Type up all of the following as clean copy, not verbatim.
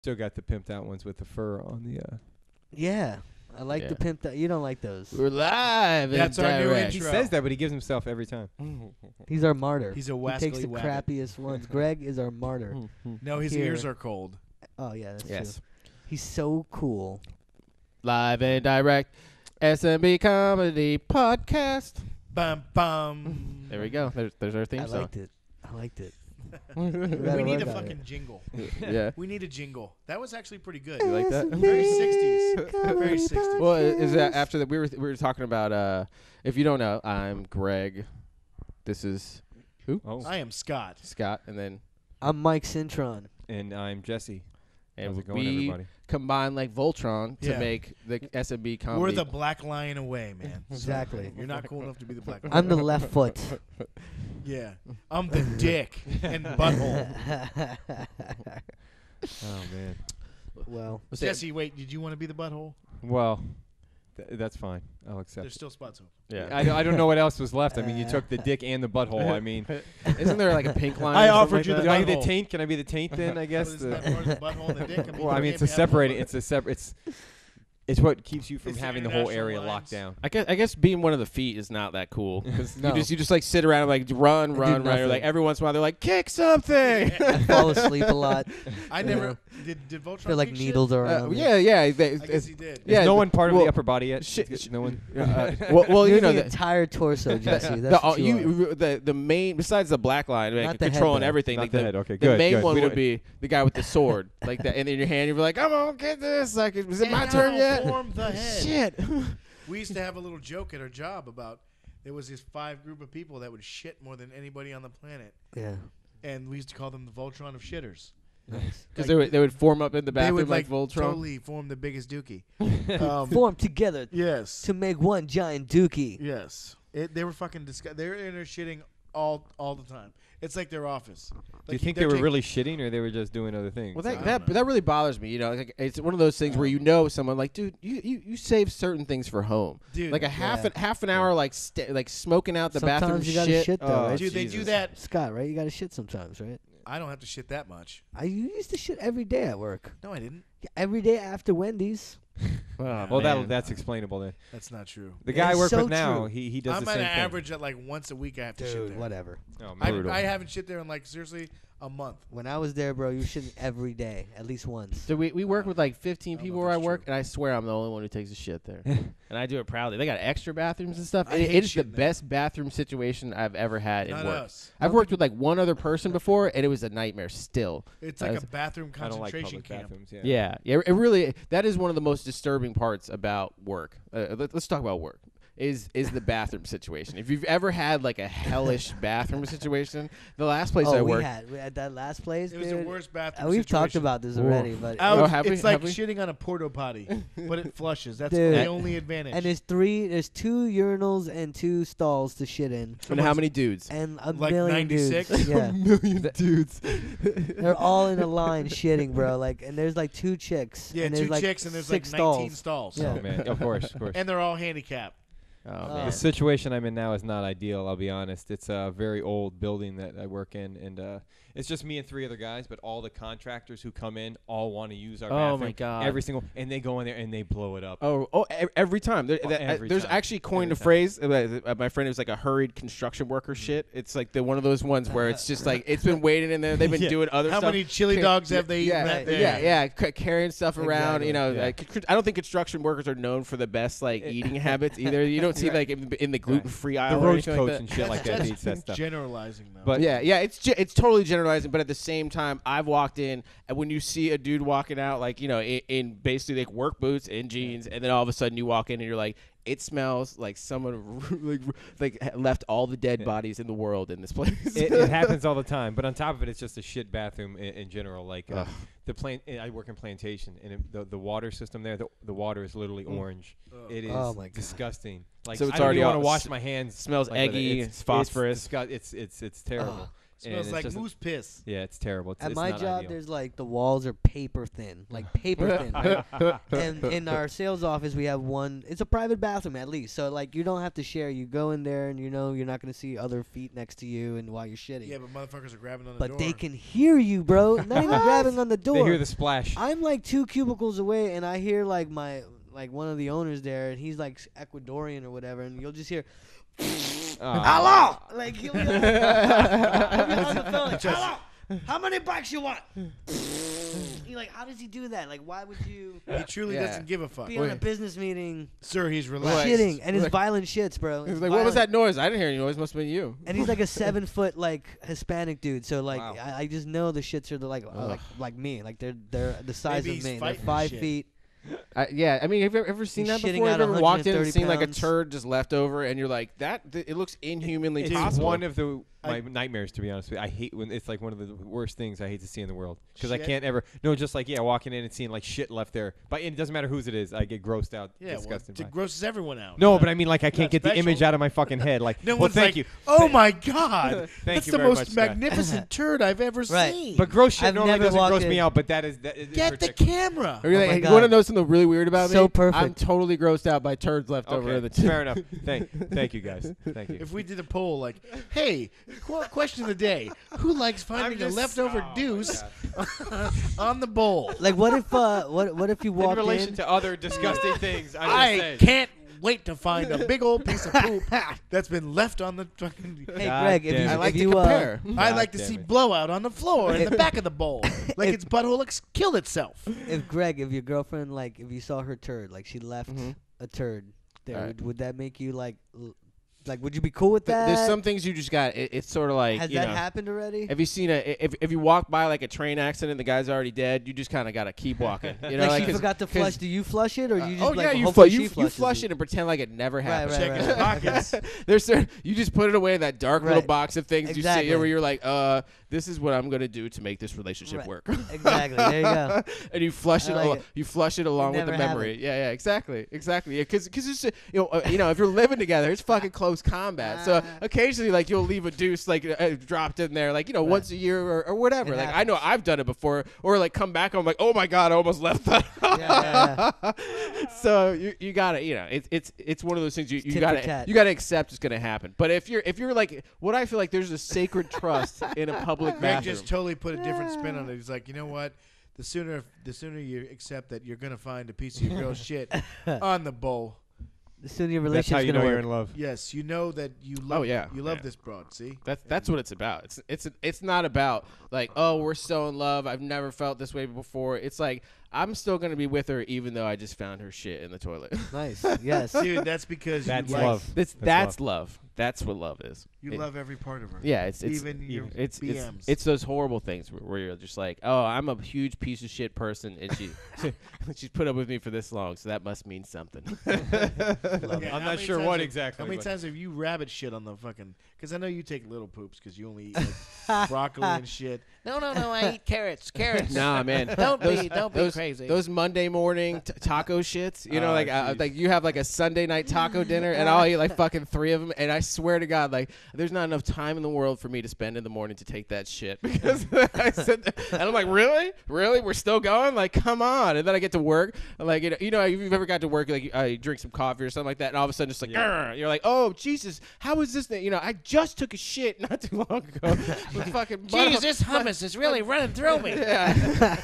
Still got the pimped out ones with the fur on the. Yeah. I like the pimped out. You don't like those. We're live. That's our new intro. He says that, but he gives himself every time. He's our martyr. He's a He takes the wascally crappiest ones. Greg is our martyr. No, his Here. ears are cold. Oh, yeah, that's Yes. true. He's so cool. Live and direct. SMB Comedy Podcast. Bum, bum. There we go. There's our theme I song. liked it. We need a work on fucking it. jingle. Yeah. We need a jingle. That was actually pretty good. You like that? Very 60s. Very 60s. Well, is that after that we were talking about if you don't know, I'm Greg. This is who? Oh, I am Scott. Scott, and then I'm Mike Cintron. and I'm Jesse. and How's it going, we everybody? combine like Voltron to Yeah. make the SMB comedy. We're the black lion away, man. So Exactly. you're not cool enough to be the black lion. I'm the left foot. Yeah. I'm the dick and butthole. Oh man. Well, Let's say- Jesse, wait, did you want to be the butthole? Well, that's fine. I'll accept. There's it. still spots open. Yeah. I don't know what else was left. I mean, you took the dick and the butthole. I mean, Isn't there like a pink line? I or something offered like you that? the can I be the butthole. taint? Can I be the taint then? I guess. Isn't that part of the butthole and the dick? I mean, Well, I you mean, can't it's a be having separating. both. It's a separate. It's what keeps you from It's the having the whole international area lines. locked down. I guess being one of the feet is not that cool because No. you just like sit around and like run. Or nothing. like every once in a while they're like kick something. I fall asleep a lot. I never did Voltron Feel like kick needles are around. me. yeah. Shit? I guess he did. Yeah, Is no one part of well, the upper body yet? shit- No one. well, You're you know the the, entire torso, Jesse. That's what you are. the main besides the black line, like, Not the head, controlling though. everything. Not like the head. Okay, the good. main good. one We would don't- be the guy with the sword, like that, and in your hand you'd be like, "I'm gonna get this." Like, is it my And turn I'll yet? form the head. Shit. We used to have a little joke at our job about there was this 5 group of people that would shit more than anybody on the planet, Yeah. and we used to call them the Voltron of shitters. Nice. Because they would form up in the They bathroom would like Voltron. totally form the biggest dookie. Form together Yes. to make one giant dookie. Yes. They were fucking they were in there shitting all the time. It's like their office. Do you think they were really shitting or they were just doing other things? Well, I don't that know. that really bothers me. You know, like, it's one of those things where you know someone like, dude, you save certain things for home. Dude, Like a half an hour, like smoking out the Sometimes bathroom you gotta shit, though, Oh, right? Dude, they do Jesus. that. Scott, right? You got to shit sometimes, right? I don't have to shit that much. You used to shit every day at work. No, I didn't. Yeah, every day after Wendy's. Oh, Well, man. that's explainable then. That's not true. The guy I It's work so with now, true. he does I'm the at same an thing. average at like once a week I have to shit Dude, there. whatever. Oh, I, brutal. I haven't shit there in like seriously a month. When I was there, bro, you shitting every day, at least once. So we work with like 15 I don't people know if where I that's work, true. and I swear I'm the only one who takes a shit there, and I do it proudly. They got extra bathrooms and stuff. I It hate is the shitting there. best bathroom situation I've ever had in Not work. us. I've worked with like one other person before, and it was a nightmare still. It's like As- a bathroom I don't like concentration public camp. bathrooms. Yeah, it really that is one of the most disturbing parts about work. Let's talk about work. Is the bathroom situation? If you've ever had like a hellish bathroom situation, the last place I we worked, had that last place, It was dude. the worst bathroom We've talked situation. about this Ooh. already, but Oh, have we? It's like Have we? shitting on a porta potty, but it flushes. That's Dude. the only advantage. and there's 2 urinals and 2 stalls to shit in, and how many dudes? and a Like million 96? dudes. Yeah, million dudes. they're all in a line shitting, bro. Like, and there's like 2 chicks. yeah, and there's 2 like chicks and there's like 6 19 stalls. stalls. Yeah. Oh man, of course. And they're all handicapped. Oh Oh. man. The situation I'm in now is not ideal. I'll be honest. It's a very old building that I work in, and it's just me and 3 other guys. But all the contractors who come in all want to use our Oh, bathroom. my God. Every single, and they go in there and they blow it up. Every time. Every There's time. actually coined Every a phrase. My friend, it was like a hurried construction worker shit. It's like one of those ones where it's just like it's been waiting in there. They've been Yeah. doing other How stuff. many chili dogs have they eaten yeah, that day? yeah, carrying stuff around. Exactly. You know, Yeah. like, I don't think construction workers are known for the best like eating habits either. You don't see like in the gluten-free The aisle or roach anything coach like that. and shit like that That's eats that stuff. generalizing though. But Yeah, it's totally generalizing, but at the same time, I've walked in, and when you see a dude walking out, like, you know, in basically like work boots and jeans, and then all of a sudden you walk in and you're like, it smells like someone like left all the dead bodies in the world in this place. it happens all the time. But on top of it, it's just a shit bathroom in general. Like Ugh. I work in plantation, and the water system there, the water is literally orange. It is Oh, my God. disgusting. Like, So it's I don't already even want all to wash my hands. smells like with it. eggy, it's phosphorus. It's terrible. And Smells it's like just- moose piss. Yeah, it's terrible. At It's my not job, ideal. there's like the walls are paper thin, like paper thin. Right? And in our sales office, we have one. It's a private bathroom at least, so like you don't have to share. You go in there, and you know you're not gonna see other feet next to you, and while you're shitting. Yeah, but motherfuckers are grabbing on the but door. they can hear you, bro. Not even grabbing on the door. They hear the splash. I'm like 2 cubicles away, and I hear like one of the owners there, and he's like Ecuadorian or whatever, and you'll just hear. Hello! Like, he'll be on the phone, like, hello! How many bikes you want? You're like, how does he do that? Like, why would you He truly Yeah. doesn't give a fuck. be on a business meeting Sir, he's relaxed. shitting? And it's Like- violent shits, bro. He was It's like, what was violent. that noise? I didn't hear any noise. Must have been you. And he's like a 7-foot like Hispanic dude, so like Wow. I just know the shits are like me, like they're the size Maybe of he's me. They're fighting 5 shit. feet. Yeah, I mean, have you ever seen He's that shitting before? out Have you ever walked in and 130 seen like a pounds. turd just left over, and you're like, it looks inhumanly It's possible. one of my nightmares, to be honest with you. I hate when it's like one of the worst things I hate to see in the world because I Shit. can't ever. No, just like walking in and seeing like shit left there. But it doesn't matter whose it is. I get grossed out, Yeah, well, disgusted. it by. grosses everyone out. No, but I mean, like, I can't not get the special. image out of my fucking head. Like, No well, one's thank like, you. oh my God, Thank that's you the very most much, Scott. magnificent turd I've ever Right. seen. But gross shit I've normally never doesn't gross walked me in- out, but that is Get the particular. camera. Or you're Oh like, my hey, you God. want to know something really weird about So me? perfect. I'm totally grossed out by turds left over in the Okay, fair enough. Thank you guys. Thank you. If we did a poll like, hey, question of the day, who likes finding a leftover deuce on the bowl? Like what if you In walked relation in? to other disgusting things, I'm just I saying. can't wait to find a big old piece of poop that's been left on the fucking. Hey God Greg, if damn you, it. I like if to you compare. I God like to damn see it. blowout on the floor in the back of the bowl, like its butthole killed itself. if your girlfriend if you saw her turd, like she left a turd there, Alright. would that make you like would you be cool with that? There's some things you just got. It's sort of like, Has you that know, happened already? Have you seen if you walk by like a train accident, the guy's already dead. You just kind of gotta keep walking. You know, like she 'cause- forgot to 'cause- flush. Do you flush it, or you just oh like yeah, you hopefully you she flushes flush it and pretend like it never happened. right, Check his pockets. There's you just put it away in that dark little Right. box of things you Exactly. see where you're like, this is what I'm gonna do to make this relationship Right. work. Exactly. There you go. And you flush I it, like it. you flush it along with the never memory. happened. Yeah, exactly. Yeah, because it's if you're living together, it's fucking close combat. So occasionally, like you'll leave a deuce dropped in there, once a year or whatever. It Like I know happens. I've done it before, or like come back, I'm like, oh my god, I almost left that. Yeah. So you gotta, it's one of those things you tit for gotta tat. accept it's gonna happen. But if you're like, what I feel like there's a sacred trust in a public Greg bathroom. just totally put a different spin on it. He's like, you know what? The sooner you accept that you're gonna find a piece of your girl's shit on the bowl. The sooner your That's how relationship's you know gonna you're work. in love. Yes, you know that you love. yeah. you love Yeah. this broad. See, That's what it's about. It's not about like, oh, we're so in love. I've never felt this way before. It's like I'm still gonna be with her even though I just found her shit in the toilet. Nice. Yes. dude, that's because That's you like, love. That's love. That's what love is. You It- love every part of her. Yeah, it's even your it's BMs. it's those horrible things where you're just like, oh, I'm a huge piece of shit person, and she's put up with me for this long, so that must mean something. Yeah, I'm how not many sure times what have- exactly. How many but- times have you rabbit shit on the fucking? Because I know you take little poops because you only eat like, broccoli and shit. No, I eat carrots. Nah, man. Don't those, be those, crazy. Those Monday morning taco shits, Oh, like you have like a Sunday night taco dinner, and I'll eat like fucking 3 of them, and I swear to God, like there's not enough time in the world for me to spend in the morning to take that shit because I said, and I'm like, really, we're still going? Like, come on! And then I get to work, like if you've ever got to work, like you drink some coffee or something like that, and all of a sudden just like, Yeah. you're like, oh Jesus, how is this thing? I just took a shit not too long ago. With fucking Jeez, this hummus is really running through me. yeah.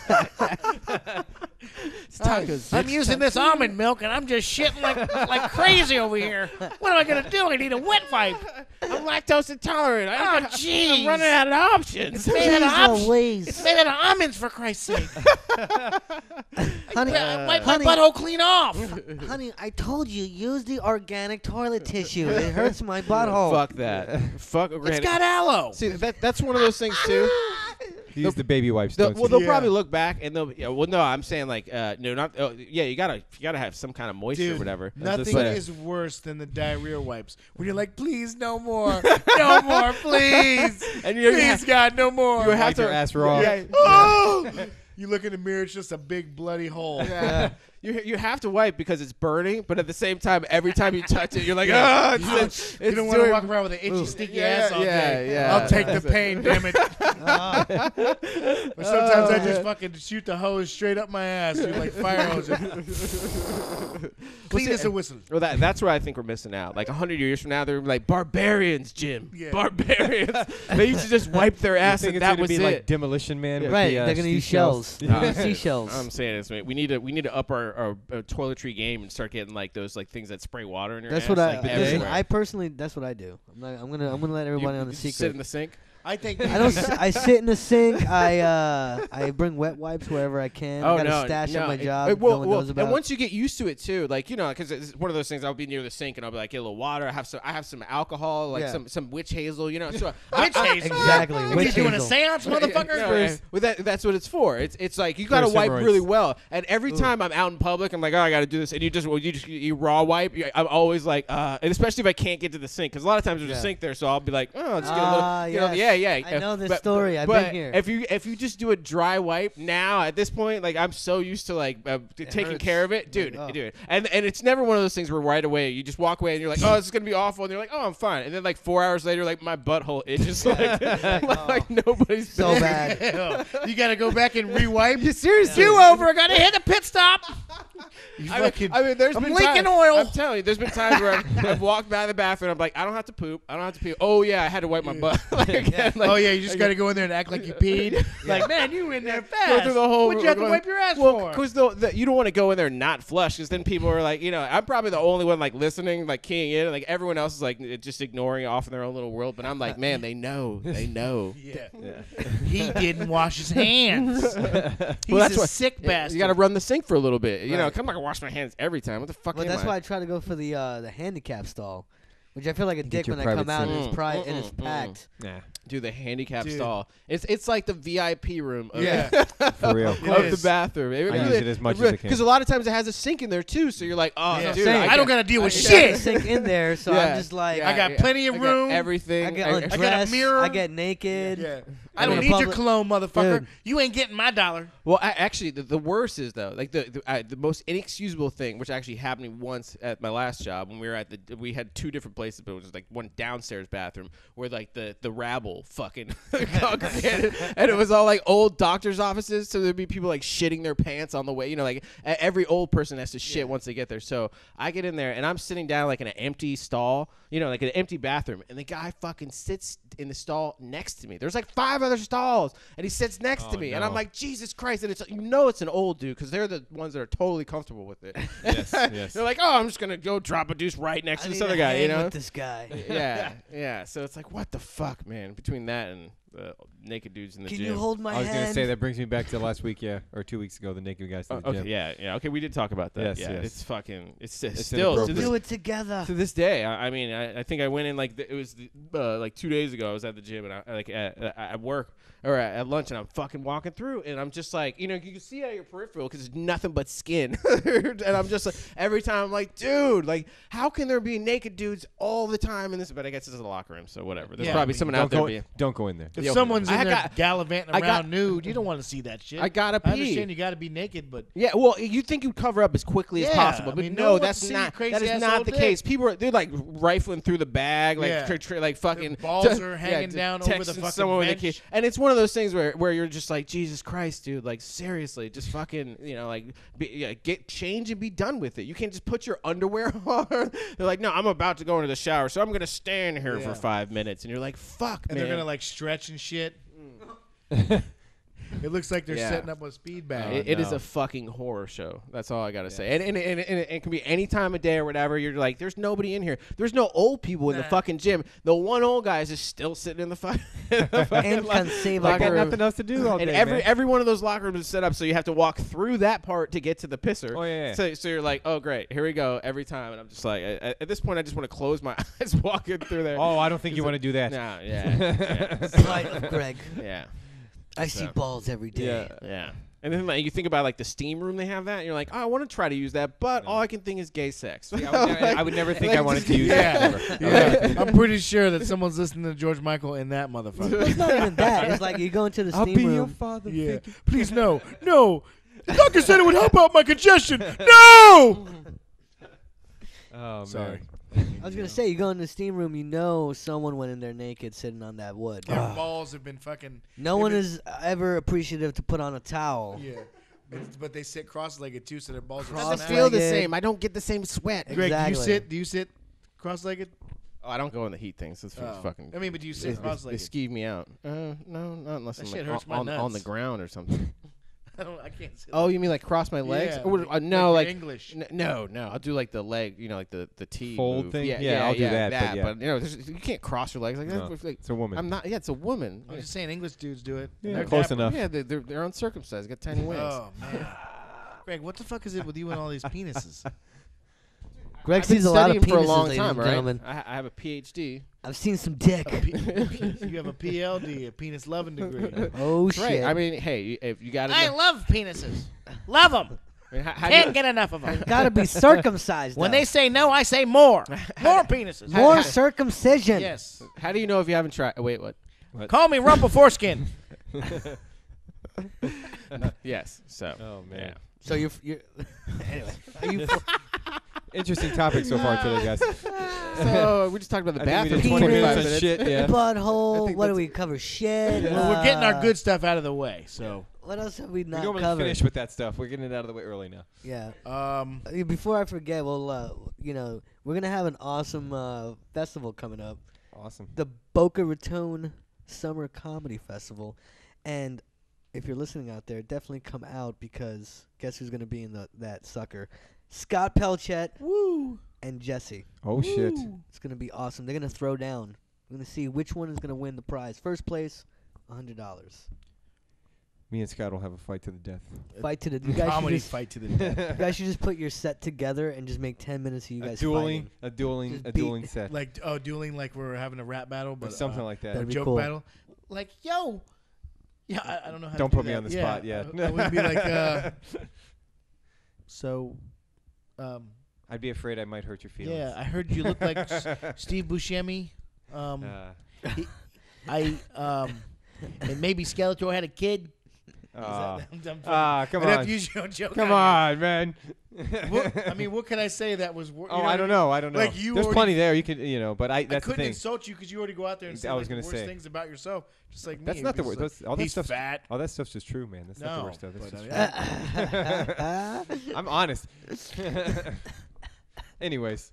It's tacos. I'm using this almond milk and I'm just shitting like crazy over here. What am I gonna do? I need a wet wipe. I'm lactose intolerant. Oh, jeez. I'm running out of options. Made out of Jeez options. Louise. It's made out of almonds, for Christ's sake. Honey, Wipe my honey, butthole clean off. honey, I told you, use the organic toilet tissue. It hurts my butthole. Fuck that. Fuck It's organic. got aloe. See, that's one of those things too. Use the baby wipes. They'll, Don't well, you? they'll Yeah. probably look back and they'll. Yeah, well, no, I'm saying like, no, not. Yeah, you gotta have some kind of moisture or Dude, whatever. nothing But- is worse than the diarrhea wipes. When you're like, please, no more. No more, please. And you Please, God, no more. you have Wipe to your ass raw. Yeah, Oh! You look in the mirror, it's just a big bloody hole. Yeah. You have to wipe because it's burning, but at the same time, every time you touch it, you're like, oh, it's You don't want to walk around with an itchy, sticky ass all day. Yeah. I'll take the pain, damn it. But sometimes I just fucking shoot the hose straight up my ass. You're like fire hose. Clean as a whistle. Well, that's where I think we're missing out. Like 100 years from now, they're like barbarians, Jim. Yeah. Barbarians. They used to just wipe their ass, think and it's that gonna was be it. like Demolition Man. With Right, the, they're gonna use shells. They're gonna use seashells. I'm saying this, we need to up our toiletry game and start getting like those like things that spray water in your That's ass. what like, listen, everywhere. I personally, that's what I do. I'm gonna let everybody on the You secret. sit in the sink. I think I don't. I sit in the sink. I bring wet wipes wherever I can. I got a stash at my job. No one knows about. And once you get used to it too, like because it's one of those things. I'll be near the sink and I'll be like, get a little water. I have some alcohol, like some witch hazel, So witch hazel. Exactly. What are you Witch doing, a hazel. seance, motherfucker? Well, that's what it's for. It's like you gotta wipe really well. And every time I'm out in public, I'm like, oh, I gotta do this. And you raw wipe. I'm always like, and especially if I can't get to the sink, because a lot of times there's a sink there, so I'll be like, oh, let's get a little, yes. I know this story. I've been here. If you just do a dry wipe now at this point, like I'm so used to like taking hurts. care of it, dude. And it's never one of those things where right away you just walk away and you're like, oh, this is gonna be awful, and you're like, oh, I'm fine. And then like 4 hours later, like my butthole itches like nobody's so business. bad. You got to go back and rewipe. Seriously, Do over. I got to hit the pit stop. I mean, there's I'm been leaking times, oil. I'm telling you, there's been times where I've walked by the bathroom. I'm like, I don't have to poop. Oh yeah, I had to wipe my butt. Oh yeah, you just got to go in there and act like you peed. Like, man, you in there fast. Go through the whole. What'd you have to wipe your ass for? for? Because you don't want to go in there and not flush, because then people are like, I'm probably the only one like listening, like keying in, and like everyone else is like just ignoring it off in their own little world. But I'm like, man, they know. Yeah. He didn't wash his hands. He's that's a sick bastard. You got to run the sink for a little bit. Right. I'm not gonna wash my hands every time. What the fuck? Well, am that's I? why I try to go for the handicap stall, which I feel like a dick your when I come private out and seat. it's packed. Nah, Do the handicap Dude. stall. It's like the VIP room. Of for real. of the bathroom. I use it as much as I can. Because a lot of times it has a sink in there too, so you're like, oh, Yeah. dude, I I don't got to deal with Got shit. the sink in there, so I'm just like, I got plenty of I got room. everything. I get I- undressed. got a mirror. I get naked. Yeah. I I don't mean, need your public- cologne, motherfucker. Dude. You ain't getting my dollar. Well, actually, the worst is though, like the most inexcusable thing, which actually happened to me once at my last job when we were at we had two different places, but it was like one downstairs bathroom where like the rabble fucking congregated, and it was all like old doctors' offices, so there'd be people like shitting their pants on the way, like every old person has to shit once they get there. So I get in there and I'm sitting down like in an empty stall, like an empty bathroom, and the guy fucking sits in the stall next to me. There's like 5 other stalls, and he sits next to me, and I'm like, Jesus Christ! And it's it's an old dude, because they're the ones that are totally comfortable with it. Yes. They're like, oh, I'm just gonna go drop a deuce right next to this other guy, with this guy. yeah. So it's like, what the fuck, man? Between that and the naked dudes in the Can gym. you hold my I was hand? gonna say that brings me back to last week, or 2 weeks ago, the naked guys to the Okay, gym. yeah. Okay, we did talk about that. Yes, yeah, yes. it's fucking. It's still inappropriate. Do it together. to this day. I mean, I think I went in like it was like 2 days ago. I was at the gym and I like at work or at lunch, and I'm fucking walking through, and I'm just like, you can see out of your peripheral because it's nothing but skin, and I'm just like, every time I'm like, dude, like, how can there be naked dudes all the time in this? But I guess it's a locker room, so whatever. There's Yeah, probably I mean, someone out there. Don't go in there. If Yo, someone's in I there got- gallivanting I around got- nude, you don't want to see that shit. I gotta I pee. understand you got to be naked, but Yeah, well, you think you'd cover up as quickly as Yeah, possible, I but mean, no, no one that's see not. your crazy That is ass not old the dick. case. People they're like rifling through the bag, like Yeah. like fucking balls are hanging down over the texting fucking someone with a bench. key. And it's one of those things where you're just like, Jesus Christ, dude, like seriously, just fucking, get change and be done with it. You can't just put your underwear on. They're like, no, I'm about to go into the shower, so I'm gonna stand here for 5 minutes, and you're like, fuck, and man. they're gonna like stretch and shit. It looks like they're Yeah. setting up a speed bag. It is no. a fucking horror show. That's all I gotta say. And it can be any time of day or whatever. You're like, there's nobody in here. There's no old people in the fucking gym. The one old guy is just still sitting in the fucking Inconceivable. I got nothing else to do all and day, every one of those locker rooms is set up so you have to walk through that part to get to the pisser. Oh, yeah. So you're like, oh great, here we go every time, and I'm just like, at this point, I just want to close my eyes walking through there. Oh, I don't think you want to do that. No, yeah, Flight of Greg. yeah. I see balls every day. Yeah. Yeah. And then like, you think about like the steam room, they have that. And you're like, oh, I want to try to use that, but all I can think is gay sex. See, I would never think I wanted to use Yeah. that. Yeah. I'm pretty sure that someone's listening to George Michael in that motherfucker. It's not even that. It's like you go into the I'll steam be your room. father. Yeah. Please, no. No. The doctor said it would help out my congestion. No! Oh, Sorry. I was gonna say, you go in the steam room, you know someone went in there naked sitting on that wood. Their balls have been fucking. No one is ever appreciative to put on a towel. Yeah. But they sit cross-legged too, so their balls are Cross-legged. Doesn't feel the same. I don't get the same sweat. Greg, Exactly. do you sit cross-legged? Oh, I don't go in the heat things. It's fucking. I mean, but do you They, sit they cross-legged? skeeve me out. No, not unless That I'm shit like, hurts my on the nuts. ground or something. I can't sit. Oh, you mean like cross my legs? Yeah, Or, no, like like English. no. I'll do like the leg, like the T Fold move. thing? Yeah, Yeah, I'll do that, but yeah. But you know, you can't cross your legs like that. No, Like, it's a woman. I'm not. Yeah, it's a woman. I'm just saying, English dudes do it. Yeah, They're close dapper. enough. Yeah, they're uncircumcised. Got tiny wings. Oh man, Greg, what the fuck is it with you and all these penises? Greg I've been sees a lot of studying penises, for a long ladies time, and right? gentlemen. I have a PhD. I've seen some dick. You have a PLD, a penis loving degree. Oh shit! Right. I mean, hey, if you got I love penises. Love them. how Can't get enough of them. Gotta be circumcised. When though. they say no, I say more. More penises. more circumcision. Yes. How do you know if you haven't tried? Wait, what? Call me Rumple Foreskin. Yes. So. Oh man. Yeah. So you're anyway. Are you Interesting topic so far today, guys. So we just talked about the I think we bathroom did for 20 Penis. minutes 25 on minutes. shit. Yeah. butthole? think What do that's- we cover? Shit. Well, we're getting our good stuff out of the way. So, What else have we We not normally covered? finish with that stuff. We're getting it out of the way early now. Yeah. Before Before I forget, well, we're gonna have an awesome festival coming up, Awesome. the Boca Raton Summer Comedy Festival, and if you're listening out there, definitely come out because guess who's gonna be in that sucker? Scott Pelchet, woo, and Jesse. Oh shit. It's gonna be awesome. They're gonna throw down. We're gonna see which one is gonna win the prize. First place, $100. Me and Scott will have a fight to the death. Fight to the. You guys should comedy just, fight to the death. you guys should just put your set together and just make 10 minutes of you guys fighting. a dueling Just dueling set. Like dueling, like we're having a rap battle, but Something like that. a That'd be joke cool. battle. Like yo, yeah, I don't know how. Don't to do put me that. on the spot, yeah. I would be like, so, I'd be afraid I might hurt your feelings. yeah, I heard you look like Steve Buscemi. And maybe Skeletor had a kid. Come I'd have on. to use your own joke. Come on, man. I mean, what can I say that was? I don't know. Like you There's already- plenty there. You could, but I that's the couldn't thing. insult you because you already go out there and say I was the gonna worst say. things about yourself, just like me. That's It'd not the be word. just like, All that he's stuff's fat. all that stuff's just true, man. That's not the No, worst stuff. That's but, just true. I'm honest. Anyways,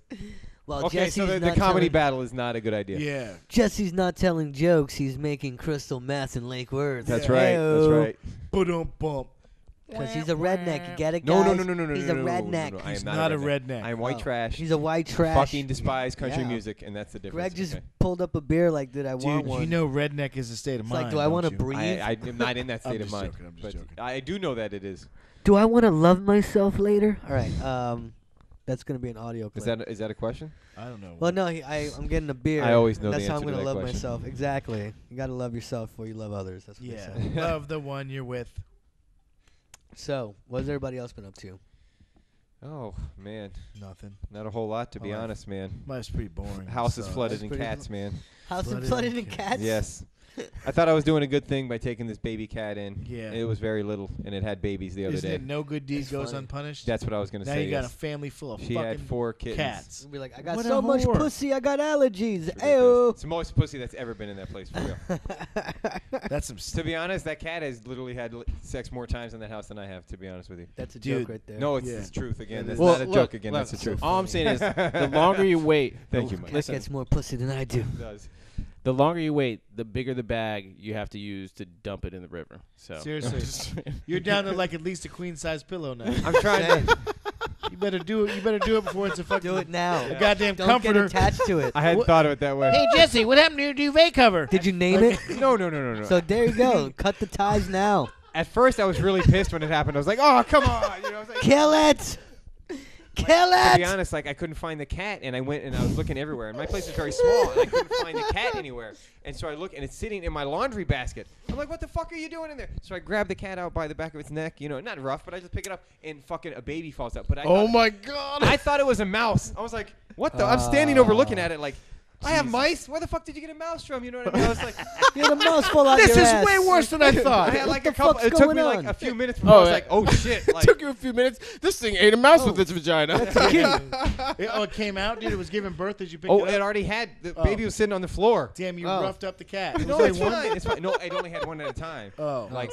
Well, okay. Jesse's So the not comedy telling, battle is not a good idea. Yeah. Jesse's not telling jokes. He's making crystal meth in Lake Worth. That's Yeah. right. That's Heyo. right. Bump. Because he's a redneck. You get it, No, guys? no. He's no, a no, redneck. No, I He's am not a redneck. redneck. I am white Oh. trash. He's a white trash. Fucking despise country Yeah. music, and that's the difference. Greg just okay? pulled up a beer like, did I want Dude, one? you know redneck is a state of It's mind. like, do I want to don't you? breathe? I am not in that I'm state of just mind. joking, I'm just but joking. I do know that it is. Do I want to love myself later? All right. That's going to be an audio clip. Is that a question? I don't know. Well, no, I'm getting a beer. I always know the That's how I'm answer to gonna that love question. myself. Exactly. You got to love yourself before you love others. That's what they Yeah. say. Love the one you're with. So, what's everybody else been up to? Oh man, Nothing. not a whole lot to be Oh, honest, man. Life's pretty boring. House is so- flooded That's in pretty cats, man. House Flooded flooded in in cats. cats? Yes. I thought I was doing a good thing by taking this baby cat in. Yeah. It was very little, and it had babies the other Isn't day. it no good deed It's goes funny. unpunished? That's what I was gonna now say. you got a yes. family full of She fucking had 4 kittens. cats. You'll be like, I got What a so much whore. pussy, I got allergies. It's ridiculous. Ayo. It's the most pussy that's ever been in that place, for real. That's some. To be honest, that cat has literally had sex more times in that house than I have, to be honest with you. That's a Dude, joke right there. No, it's Yeah. the truth again. It That's is. not a joke again. That's the truth. All I'm saying is, the longer you wait, Thank you, Mike. Cat Listen, gets more pussy than I do. It does. the longer you wait, the bigger the bag you have to use to dump it in the river. So Seriously. You're down to like at least a queen size pillow now. I'm trying to. You better do it. You better do it before it's a fucking Do it now. a goddamn Don't comforter. get attached to it. I hadn't thought of it that way. Hey, Jesse, what happened to your duvet cover? Did you name it? No. So there you go. Cut the ties now. At first, I was really pissed when it happened. I was like, "Oh, come on!" You know, I was like, Kill it. kill To it. be honest, like I couldn't find the cat, and I went and I was looking everywhere. And my place is very small, and I couldn't find the cat anywhere. And so I look, and it's sitting in my laundry basket. I'm like, what the fuck are you doing in there? So I grab the cat out by the back of its neck, not rough, but I just pick it up, and fucking a baby falls out. But Oh my God! I thought it was a mouse. I was like, what the? I'm standing over looking at it like. I have mice. Where the fuck did you get a mouse from? You know what I mean? I was like, You had a mouse fall out This your is ass. way worse than I I thought. had like the a couple. fuck's It took going me like on? a few minutes before I was yeah. like, oh shit. It Like, took you a few minutes. This thing ate a mouse with its vagina. It came out, dude. It was giving birth as you picked oh, it it up. already had the baby was sitting on the floor. Damn, you Oh. roughed up the cat. No, Was it's there one? fine. It's fine. No, it only had one at a time. Oh. Like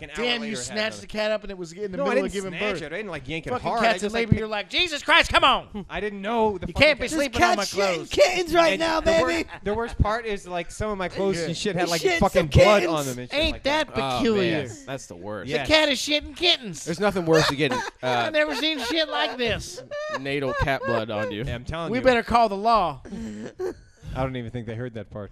an hour Damn, later. you it had snatched the cat up and it was in the No, I middle didn't of giving snatch birth. it. I didn't like yank it Fucking hard. I cats in just, like, labor, you're like, Jesus Christ, come on. I didn't know the You fucking can't be cat- This sleeping on my cat's shitting clothes. kittens right And now, the baby. The worst part is like some of my clothes and shit had He's like shitting fucking some blood kittens. on them and shit Ain't like that Oh, peculiar? man. That's the worst. Yeah. The cat is shitting kittens. There's nothing worse than getting I've never seen shit like this. natal cat blood on you. Yeah, I'm telling We you. better call the law. I don't even think they heard that part.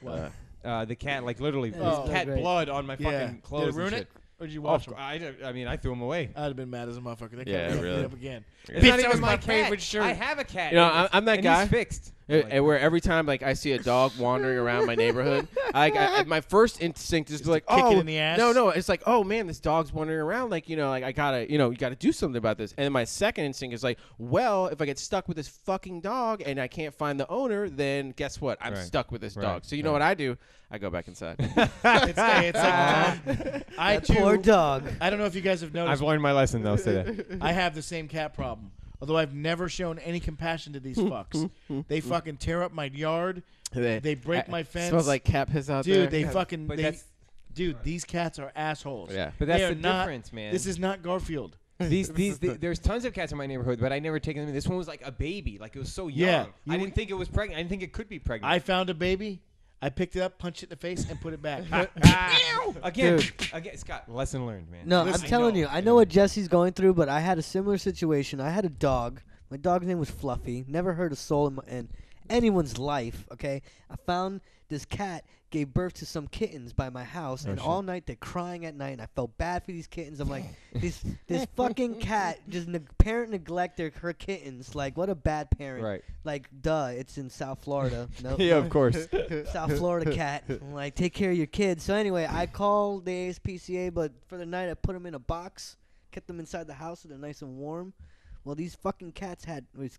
What? The cat, like literally, Oh. there's cat Great. blood on my Yeah. fucking clothes. Did it ruin and it? shit. Or did you Oh, watch them? I mean, I threw them away. I'd have been mad as a motherfucker. That Yeah, cat really. me up again. It's Bitch, not that even was my my cat. favorite shirt. I have a cat. You know, and I'm that and guy. He's fixed. And where every time like I see a dog wandering around my neighborhood, my first instinct is to be like, kick it oh, in the ass? no, it's like, oh man, this dog's wandering around, like like I gotta, you gotta do something about this. And then my second instinct is like, well, if I get stuck with this fucking dog and I can't find the owner, then guess what? I'm Right. stuck with this Right. dog. So you know Right. what I do? I go back inside. It's like I That poor too. dog. I don't know if you guys have noticed. I've learned my lesson though today. I have the same cat problem. Although I've never shown any compassion to these fucks. They fucking tear up my yard. They break my fence. Smells like cat piss out there. Dude, they fucking. But They, that's dude, these cats are assholes. Yeah. but They that's are the not- difference, man. This is not Garfield. There's tons of cats in my neighborhood, but I never taken them in. This one was like a baby, like it was so young. Yeah, I didn't think it was pregnant. I didn't think it could be pregnant. I found a baby. I picked it up, punched it in the face, and put it back. again, Scott, lesson learned, man. No, Listen, I'm telling I you, know. I know what Jesse's going through, but I had a similar situation. I had a dog. My dog's name was Fluffy. Never heard a soul in anyone's life. Okay, I found this cat gave birth to some kittens by my house, and all night they're crying at night, and I felt bad for these kittens. I'm like, this fucking cat just parent neglect her kittens. Like, what a bad parent. Right. Like, duh, it's in South Florida. No, Yeah, of course. South Florida cat. I'm like, take care of your kids. So anyway, I called the ASPCA, but for the night I put them in a box, kept them inside the house so they're nice and warm. Well, these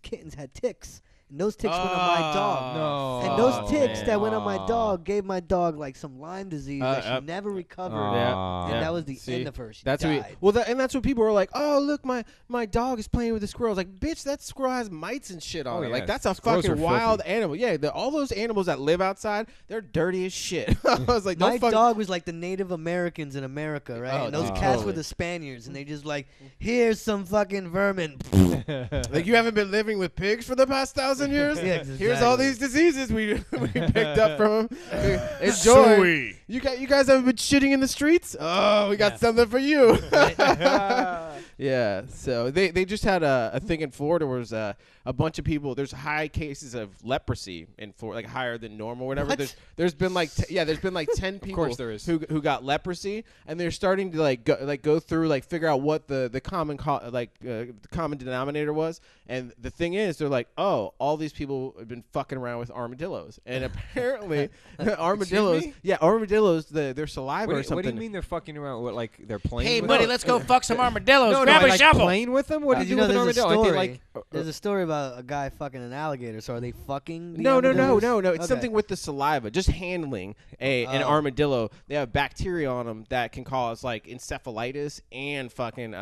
kittens had ticks, and those ticks went on my dog. No. And those Oh, ticks man. that went on my dog gave my dog like some Lyme disease that she never recovered. Aw. And Yeah. that was the See, end of her. She That's died. and that's what people were like. Oh, look, my dog is playing with the squirrel. I was like, bitch, that squirrel has mites and shit on Oh, it. Like yeah. that's a Squirrels fucking are wild filthy. animal. Yeah, all those animals that live outside, they're dirty as shit. I was like, My don't fuck. dog was like the Native Americans in America, right? Oh, and those dude, cats totally. were the Spaniards, and they just like, here's some fucking vermin. Like you haven't been living with pigs for the past 1,000 years. Yeah, Here's all exactly. these diseases we picked up from them. Enjoy. Sweet. You guys haven't been shitting in the streets? Oh, we got something for you. Yeah. So they just had a thing in Florida where a bunch of people. There's high cases of leprosy in Florida, like higher than normal, or whatever. What? There's been like 10 people course there is. who got leprosy, and they're starting to go through figure out what the common the common denominator was. And the thing is, they're like, oh, all these people have been fucking around with armadillos, and apparently armadillos, armadillos, their saliva or something. What do you mean they're fucking around? What, like they're playing? Hey, with buddy, them? let's go fuck some armadillos. No, Grab no, a like shovel. playing with them. What Did do you you do know with an there's a armadillo? story? Aren't they like There's a story about a guy fucking an alligator. So are they fucking? The No. armadillos? It's something with the saliva. Just handling an Oh. armadillo. They have bacteria on them that can cause like encephalitis and fucking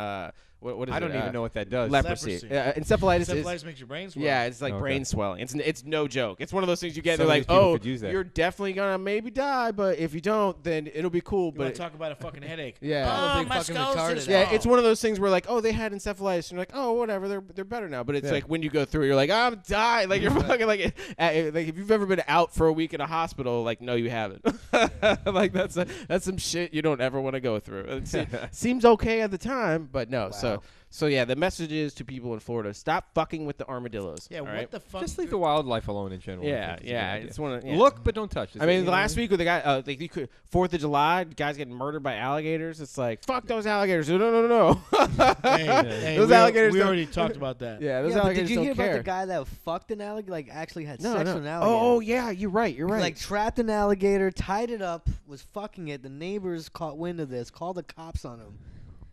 what is it? I don't even know what that does. Leprosy. Leprosy. Encephalitis is. Encephalitis makes your brain swell. Yeah, it's like Okay. brain swelling. It's no joke. It's one of those things you get. Some They're of like, these people oh, could use that. you're definitely gonna maybe die, but if you don't, then it'll be cool. You want But to talk about a fucking headache? yeah. Oh, big my fucking skull's retarded. just Yeah, small. it's one of those things where like, oh, they had encephalitis, and you're like, oh, whatever, they're better now. But it's Yeah. like when you go through, you're like, I'm dying. Like you're fucking like if you've ever been out for a week in a hospital, like no, you haven't. Like that's some shit you don't ever want to go through. It seems okay at the time, but no. So yeah, the message is to people in Florida: stop fucking with the armadillos. Yeah, all what right? the fuck? Just leave the wildlife alone in general. I Yeah, think is a yeah. good idea. It's one of yeah. Look, but don't touch. I mean, last week with the guy, like you could 4th of July, guys getting murdered by alligators. It's like fuck those alligators. No. Hey, Those we alligators we don't- already talked about that. Yeah, those Yeah, but alligators did you don't hear care. about the guy that fucked an alligator? Like actually had no, sex no. with an alligator. Oh yeah, you're right. You're He, right. like trapped an alligator, tied it up, was fucking it. The neighbors caught wind of this, called the cops on him.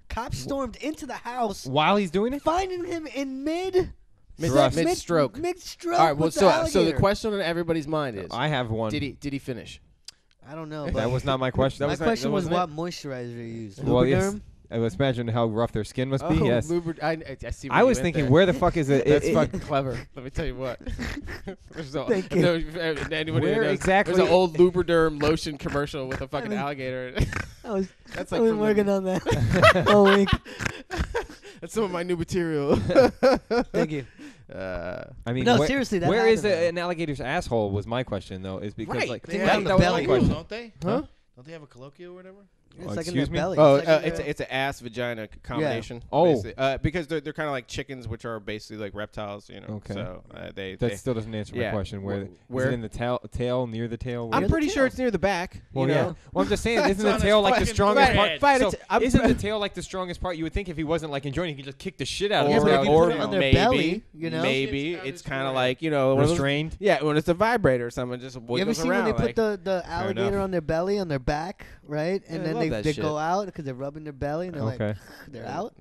Cops stormed into the house, While he's doing it, finding him in Mid-stroke. mid-stroke. All right. Well, with the so the alligator. question on everybody's mind is: I have one. Did he finish? I don't know. But That was not my question. my was not- question that was wasn't what moisturizer you used. Well, yes. Lubriderm? Let's imagine how rough their skin must be. Oh, Yes. I see. Where I you was went thinking, there. where the fuck is it? That's fucking clever. Let me tell you what. Thank you. Anybody Where who knows, exactly- There's an old Lubriderm lotion commercial with a fucking mean- alligator. I was That's I like was from the- working on that all week. That's some of my new material. Thank you. I mean, No, where, seriously, that where is happened, though. an alligator's asshole? Was my question though? Is because Right. like They Down have the a belly. colloquial, don't they? Huh? Don't they have a colloquial or whatever? It's Oh, like in excuse their me? belly. Oh, It's like in it's their- an ass vagina combination. Oh. basically. Because they're kind of like chickens, which are basically like reptiles. You know. Okay. So they. that still doesn't answer my yeah. question. Where, Where- is it in the tail, near the tail? I'm Near the pretty sure tail. it's near the back. Well, you yeah. know? Well, I'm just saying, isn't It's the on tail his like the fucking strongest forehead. part? Fine, So I'm- isn't the tail like the strongest part? You would think if he wasn't like enjoying, he could just kick the shit out of Yeah, it. but if you or put it on their maybe, belly, you know? maybe It's on it's his kind of forehead. like one of those- Restrained. Yeah, when it's a vibrator or something, just You ever wiggles seen around. when they like, put the alligator enough. on their belly, on their back, right? Yeah, And I then love they that they shit. go out because they're rubbing their belly and they're Okay. like, they're out.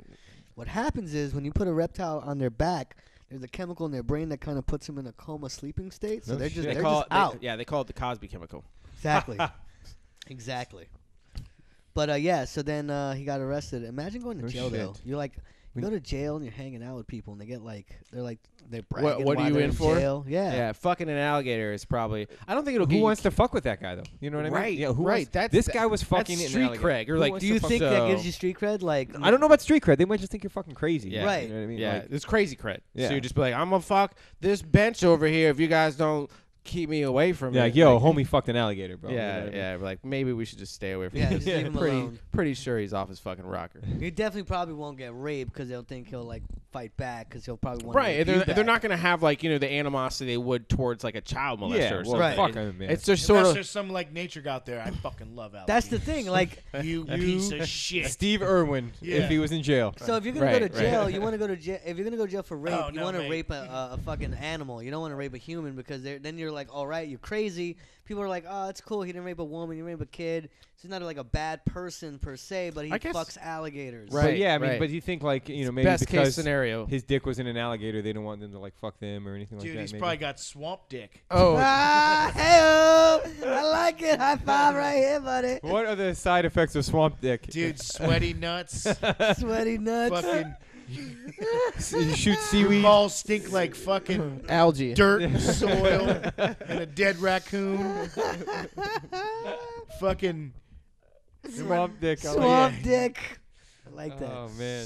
What happens is when you put a reptile on their back, there's a chemical in their brain that kind of puts them in a coma sleeping state. So No they're shit. just they they're call just it, out. yeah, they call it the Cosby chemical. Exactly. Exactly. But yeah, so then he got arrested. Imagine going to No jail though. shit. You're like, you When- go to jail and you're hanging out with people and they get like, they're bragging. What are while you they're in for? Jail. Yeah. Yeah, fucking an alligator is probably. I don't think it'll. Who get wants you, to fuck with that guy though? You know what I mean? Right, Yeah. Who right. wants- That's- this that- guy was fucking that's an street alligator. cred. You're Who like, wants Do you to fuck- think that So- gives you street cred? Like, I don't know about street cred. They might just think you're fucking crazy. Yeah. Right. You know what I mean? Yeah, Like, it's crazy cred. Yeah. So you just be like, I'm gonna fuck this bench over here if you guys don't keep me away from yeah, it. like, yo, Like, homie fucked an alligator, bro. You know Yeah, what I mean? yeah. Like maybe we should just stay away from Yeah, him. just leave him pretty, alone. pretty sure he's off his fucking rocker. he definitely probably won't get raped because they'll think he'll like fight back because he'll probably want Right, to. they're not gonna have like the animosity they would towards like a child molester. Yeah, or well, something. Right. fuck him, man. It's just sort Unless of there's some like nature out there, I fucking love alligators. That's the thing. Like, You piece of shit. Steve Irwin Yeah. if he was in jail. so if you're gonna Right, go to right. jail, you want to go to jail. If you're gonna go to jail for rape, Oh, you no, want to mate. rape a fucking animal. You don't want to rape a human because then you're like, all right, you're crazy. People are like, oh, it's cool. He didn't rape a woman. He raped a kid. So he's not like a bad person per se, but he I guess- fucks alligators. Right. But yeah, I mean, right. but you think like maybe best case because scenario. his dick was in an alligator, they don't want them to like fuck them or anything Dude, like that. he's maybe. probably got swamp dick. Oh, Ah, hey, I like it. High five right here, buddy. What are the side effects of swamp dick? Dude, sweaty nuts. Sweaty nuts. Fucking You shoot seaweed. balls stink like fucking algae. dirt and soil and a dead raccoon. Fucking Swamp dick. I like Swamp it. dick. I like that. Oh man,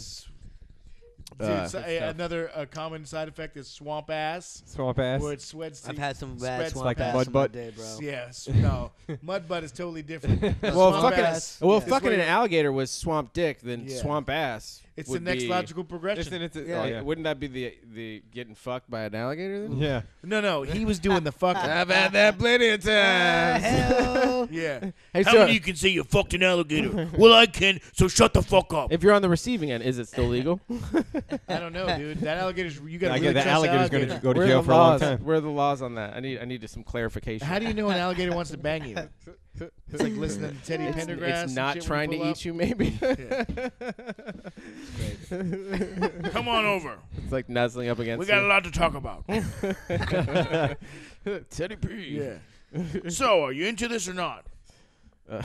Dude, Good so, stuff. another common side effect is swamp ass, swamp ass. where it sweats. I've had some bad sweats swamp like ass mud in my butt. day, bro. Yes, no, mud butt is totally different. Well, Swamp fucking ass, well, yeah. fucking It's an where- alligator was swamp dick, then Yeah. swamp ass. It's the would next be- logical progression. Isn't it? Yeah. Oh, yeah. Wouldn't that be the getting fucked by an alligator then? Yeah. No, he was doing the fucking. I've had that plenty of times. Hell. Yeah. Hey, How so many of you can say you fucked an alligator? Well, I can, so shut the fuck up. if you're on the receiving end, is it still legal? I don't know, dude. That alligator's, you got I to get really the trust alligator's alligator. going to go to Where are jail the for a long laws? time. Where are the laws on that? I need some clarification. How do you know an alligator wants to bang you? It's like listening to Teddy it's, Pendergrass. it's not trying to eat you, maybe. Come on over. It's like nuzzling up against We got a you. lot to talk about. Teddy P. Yeah. So, are you into this or not? Uh,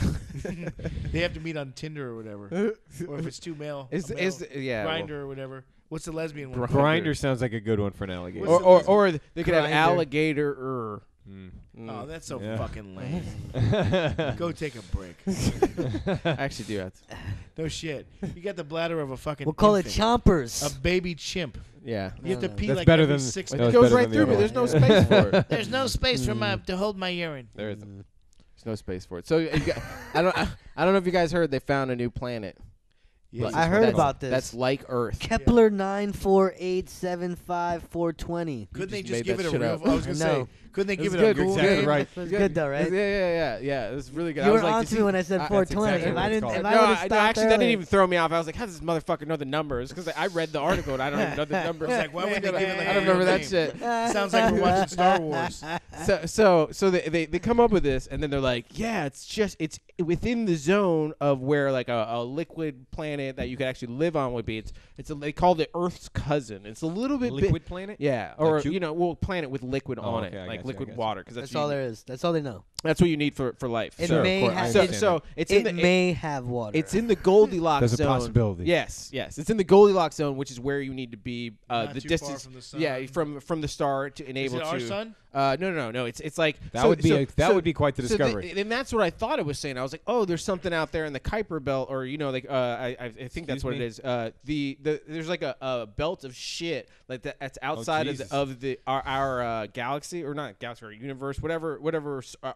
They have to meet on Tinder or whatever. Or if it's two male, is a male yeah. well, Grinder or whatever. What's the lesbian one? Grinder sounds like a good one for an alligator. What's or they could have Grinder. alligator. Mm. Oh, that's so Yeah. fucking lame. Go take a break. I actually do have to. No shit. You got the bladder of a fucking We'll call it infant. chompers. A baby chimp. Yeah. You have to No, no. pee That's like better every than- 6 that It was goes better right than the through me. other There's no space for it. There's no space for my to hold my urine. There isn't. There's no space for it. So I don't know if you guys heard they found a new planet. Yeah, I heard about this. That's like Earth. Kepler 94875 Couldn't they just just made give that it a shit real? up. I was gonna say, No. couldn't they give It's it a good. cool Exactly name? right. It was good though, right? Yeah. It was really good. You I was were like, on does to he- me when I said that's 420. exactly If what I it's didn't, called. if No, I would have stopped actually, that didn't early. even throw me off. I was like, how does this motherfucker know the numbers? Because I read the article and I don't even know the numbers. I was like, why would they give it like I a don't real remember that name? shit. Sounds like we're watching Star Wars. So they come up with this, and then they're like, yeah, it's within the zone of where like a liquid planet that you could actually live on would be. They call it Earth's cousin. It's a little bit Liquid planet. yeah, or Jupiter? planet with liquid on okay, it, I like gotcha, liquid I gotcha. water, because That's all there is. That's all they know. that's what you need for life. It So, may of course, I have. understand so that. it's in It the may have water. it's in the Goldilocks There's a zone. possibility. Yes. It's in the Goldilocks zone, which is where you need to be. Not The too far distance. from the sun. Yeah, from the star to Is enable it our to. sun? No. It's like That would be would be quite the so discovery. and that's what I thought it was saying. I was like, oh, there's something out there in the Kuiper Belt, or I think that's what it is. There's like a belt of shit like that's outside Jesus. of our galaxy, or not galaxy, or universe, whatever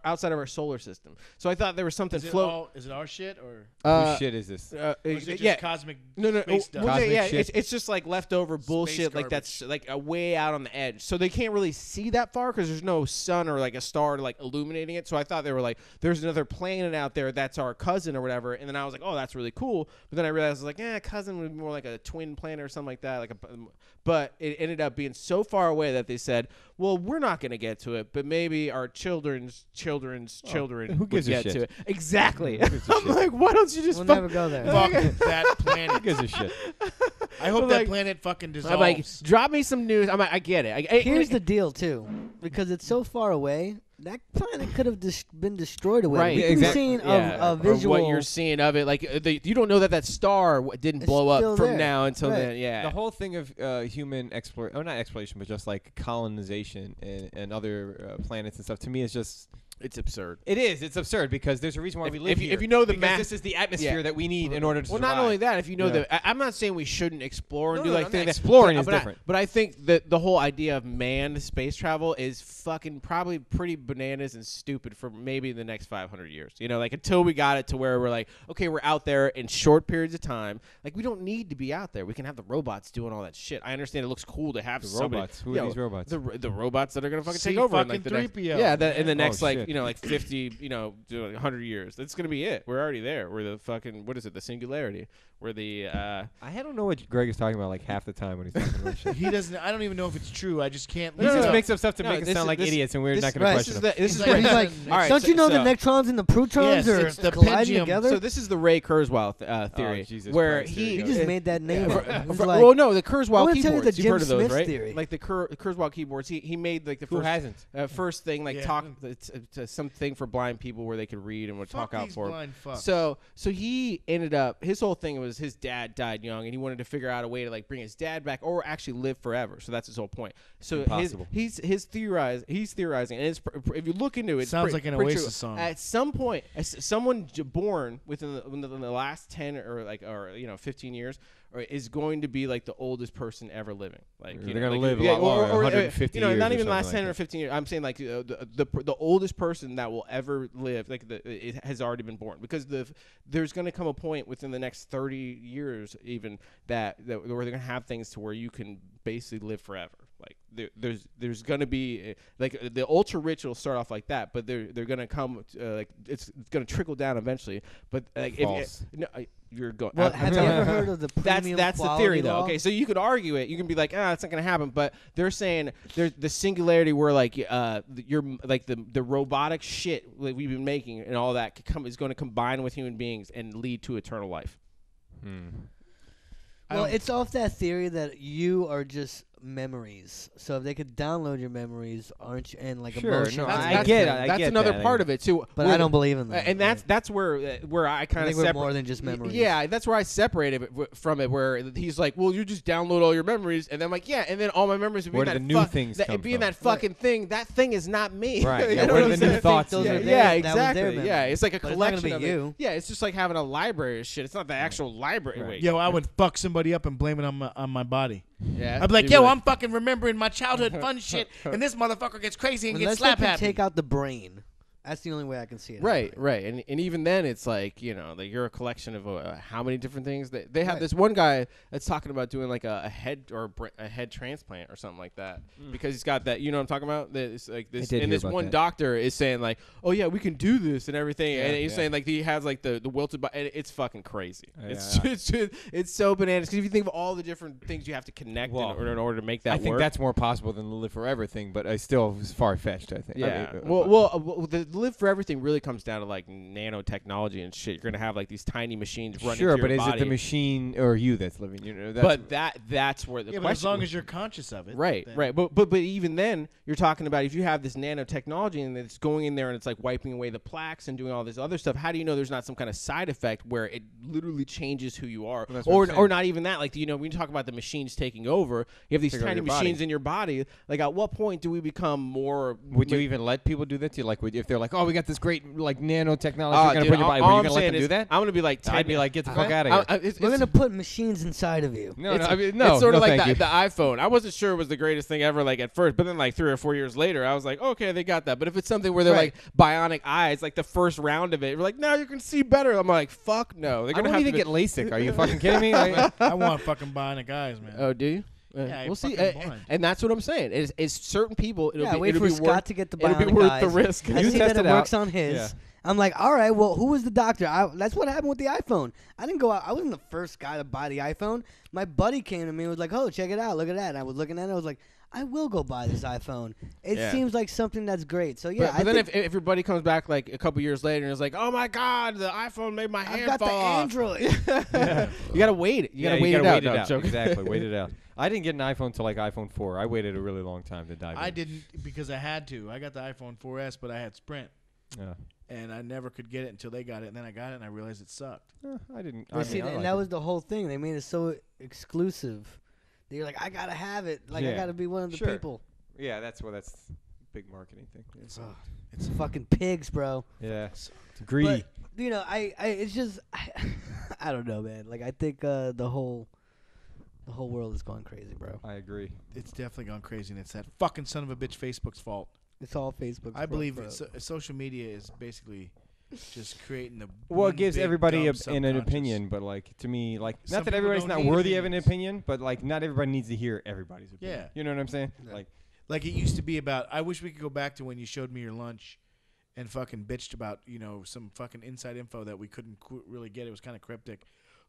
outside of our solar system. So I thought there was something float. Is it our shit or Whose shit is this? or is it just yeah. cosmic? No. space stuff? Well, Cosmic yeah, shit. it's just like leftover bullshit, like that's like way out on the edge. So they can't really see that far because there's no sun or like a star like illuminating it. So I thought they were like, there's another planet out there that's our cousin or whatever. And then I was like, oh, that's really cool. But then I realized I was like, cousin would be more like a twin planet or something like that. But it ended up being so far away that they said, well, we're not going to get to it, but maybe our children's children who gives would a get shit? to it. Exactly. Who gives a I'm shit? like, why don't you just We'll fuck never go there. Fuck that Who planet. gives a shit? I hope I'm that like- planet fucking dissolves. I'm like, drop me some news. I'm like, I get it. Here's the deal, too, because it's so far away. That planet could have been destroyed away. Right. We Yeah, can exactly. be seeing Yeah, a visual. or what you're seeing of it, like you don't know that star didn't It's blow up still from there. now until Right. then. Yeah, The whole thing of human not exploration, but just like colonization and other planets and stuff, to me is just. it's absurd. It's absurd because there's a reason why we live here. If you know the because math, this is the atmosphere that we need in order to well, survive. not only that, if you know Yeah. I'm not saying we shouldn't explore and No, do no, like I'm things. not exploring is but different. But I think that the whole idea of manned space travel is fucking probably pretty bananas and stupid for maybe the next 500 years. You know, like until we got it to where we're like, okay, we're out there in short periods of time. Like we don't need to be out there. We can have the robots doing all that shit. I understand it looks cool to have The somebody. robots. Who you are know, these robots? The robots that are gonna fucking See take over in fucking like the next 3PO. in the next Oh, like shit. 50 100 years. That's gonna be it. We're already there. We're the fucking what is it? The singularity. We're the I don't know what Greg is talking about like half the time when he's talking about shit. He doesn't. I don't even know if it's true. I just can't. He look just it up. makes up stuff to No, make us this sound is- like this- idiots, and we're this- not going right, to this question is him. this is He's the- He's like, all right, don't so- you know the so- neutrons and the protons Yes, are it's the colliding pendulum. together? So this is the Ray Kurzweil theory, Oh, Jesus where Christ, he here you you just made that name up. It's like, well, no, the I Kurzweil wanna tell you keyboards. the You've heard of Jim those, Smith's right? theory. Like the Kurzweil keyboards. He made like the Who first hasn't? first thing like Yeah. talk to something for blind people where they could read and would Fuck talk out these for 'em. blind fucks. So he ended up his whole thing was his dad died young and he wanted to figure out a way to like bring his dad back or actually live forever. So that's his whole point. So Impossible. he's theorizing and it's if you look into it, it's Sounds pretty- like an pretty Oasis true. song. At some point, someone born within the last 10 or 15 years is going to be like the oldest person ever living. Like They're gonna live a lot or longer, 150 not years or even the last something 10 like or 15 years. I'm saying like the oldest person that will ever live, like it has already been born because there's going to come a point within the next 30 years even that where they're going to have things to where you can basically live forever. Like there's going to be like the ultra rich will start off like that, but they're going to come like it's going to trickle down eventually. But like False. you're going. well, have you ever heard of the premium That's the quality theory, though. law? Okay, so you could argue it. You can be like, it's not going to happen. But they're saying there's the singularity where like you're like the robotic shit that we've been making and all that is going to combine with human beings and lead to eternal life. Well, it's off that theory that you are just memories. So if they could download your memories, aren't you? And like Sure, emotions. no, and I everything. get it. I That's get another that. part of it too. But I don't believe in that. And that's where I I kind of think we're separate. more than just memories. Yeah, that's where I separated it from it. Where he's like, "Well, you just download all your memories," and then I'm like, "Yeah," and then all my memories would be Where do that the new things come being from? that fucking thing. That thing is not me. Right, You yeah, know where what do I'm the new saying? thoughts Those come are from? there. Yeah, That was their exactly. memory. Yeah, it's like a But it's not gonna collection be of it. you. Yeah, it's just like having a library of shit. It's not the actual library. Right. Wait, Yo, I would fuck somebody up and blame it on my body. yeah. I'd be like, You'd yo, I'm fucking remembering my childhood fun shit, and this motherfucker gets crazy and Unless gets they slap can happy. take out the brain. That's the only way I can see it. Right, happening. right, and even then, it's like like you're a collection of how many different things. They have Right. this one guy that's talking about doing like a head or a head transplant or something like that because he's got that. You know what I'm talking about? It's like this, did and hear this about one that. doctor is saying like, oh yeah, we can do this and everything, Yeah, and he's yeah. saying like he has like the wilted body, and it's fucking crazy. Yeah. It's so bananas because if you think of all the different things you have to connect Well, in order to make that I think work. that's more possible than the live forever thing, but I still is far fetched. I think. Yeah. I mean, Well, the live for everything really comes down to like nanotechnology and shit. You're gonna have like these tiny machines running sure, through but your is body. it the machine or you that's living? You know, that's, But that's where the Yeah, but question. as long as you're conscious of it. Right, then- right. But even then, you're talking about if you have this nanotechnology and it's going in there and it's like wiping away the plaques and doing all this other stuff. How do you know there's not some kind of side effect where it literally changes who you are, Well, that's what I'm or saying. not even that? Like when you talk about the machines taking over, you have these Take over tiny your body. machines in your body. Like at what point do we become more? Would you even let people do that to you? Like, if they're like, "Oh, we got this great like nanotechnology Oh, we're gonna dude, put in your body," were all you I'm gonna let saying them do is that? I'm gonna be like, I'd be like, "Get the fuck out of here." It's We're gonna put machines inside of you. No, it's, I mean, no, it's sort no, of like thank the you. iPhone. I wasn't sure it was the greatest thing ever, like at first, but then like 3 or 4 years later, I was like, okay, they got that. But if it's something where they're Right. like bionic eyes, like the first round of it, we're like, now you can see better. I'm like, fuck no. They're I gonna won't have even to get LASIK. Are you fucking kidding me? Like, I want fucking bionic eyes, man. Oh, do you? Yeah, we'll see. fucking blind. And that's what I'm saying. It's certain people. It'll Wait be, for it'll be Scott worth, to get the it'll be bionic worth eyes. the risk. I You see test that it it out. works on his. Yeah. I'm like, all right, well, who was the doctor? That's what happened with the iPhone. I didn't go out. I wasn't the first guy to buy the iPhone. My buddy came to me and was like, oh, check it out. Look at that. And I was looking at it. I was like, I will go buy this iPhone. It Yeah. seems like something that's great. So, yeah. But then if your buddy comes back like a couple years later and is like, oh my god, the iPhone made my I've hand got the fall off. Android. You gotta wait it. You gotta wait it out. No, I'm joking. Exactly, wait it out. I didn't get an iPhone until like iPhone 4. I waited a really long time to dive in. I didn't because I had to. I got the iPhone 4S, but I had Sprint, Yeah. and I never could get it until they got it. And then I got it, and I realized it sucked. I didn't. But see, I and liked that it. was the whole thing. They made it so exclusive. that You're like, I gotta have it. Like, I Yeah. gotta be one of the Sure. people. Yeah, that's a big marketing thing. It's It's fucking pigs, bro. Yeah. Greedy. But, it's just, I don't know, man. Like, I think the whole world is going crazy, bro. I agree. it's definitely gone crazy, and it's that fucking son of a bitch Facebook's fault. It's all Facebook. I believe social media is basically just creating the. Well, one it gives big everybody dumb an subconscious. opinion, but like to me, like Some not that people everybody's don't not need worthy of an opinions. opinion, but like not everybody needs to hear everybody's opinion. Yeah. You know what I'm saying? Yeah. Like, Like it used to be about. I wish we could go back to when you showed me your lunch, and fucking bitched about some fucking inside info that we couldn't really get. It was kind of cryptic.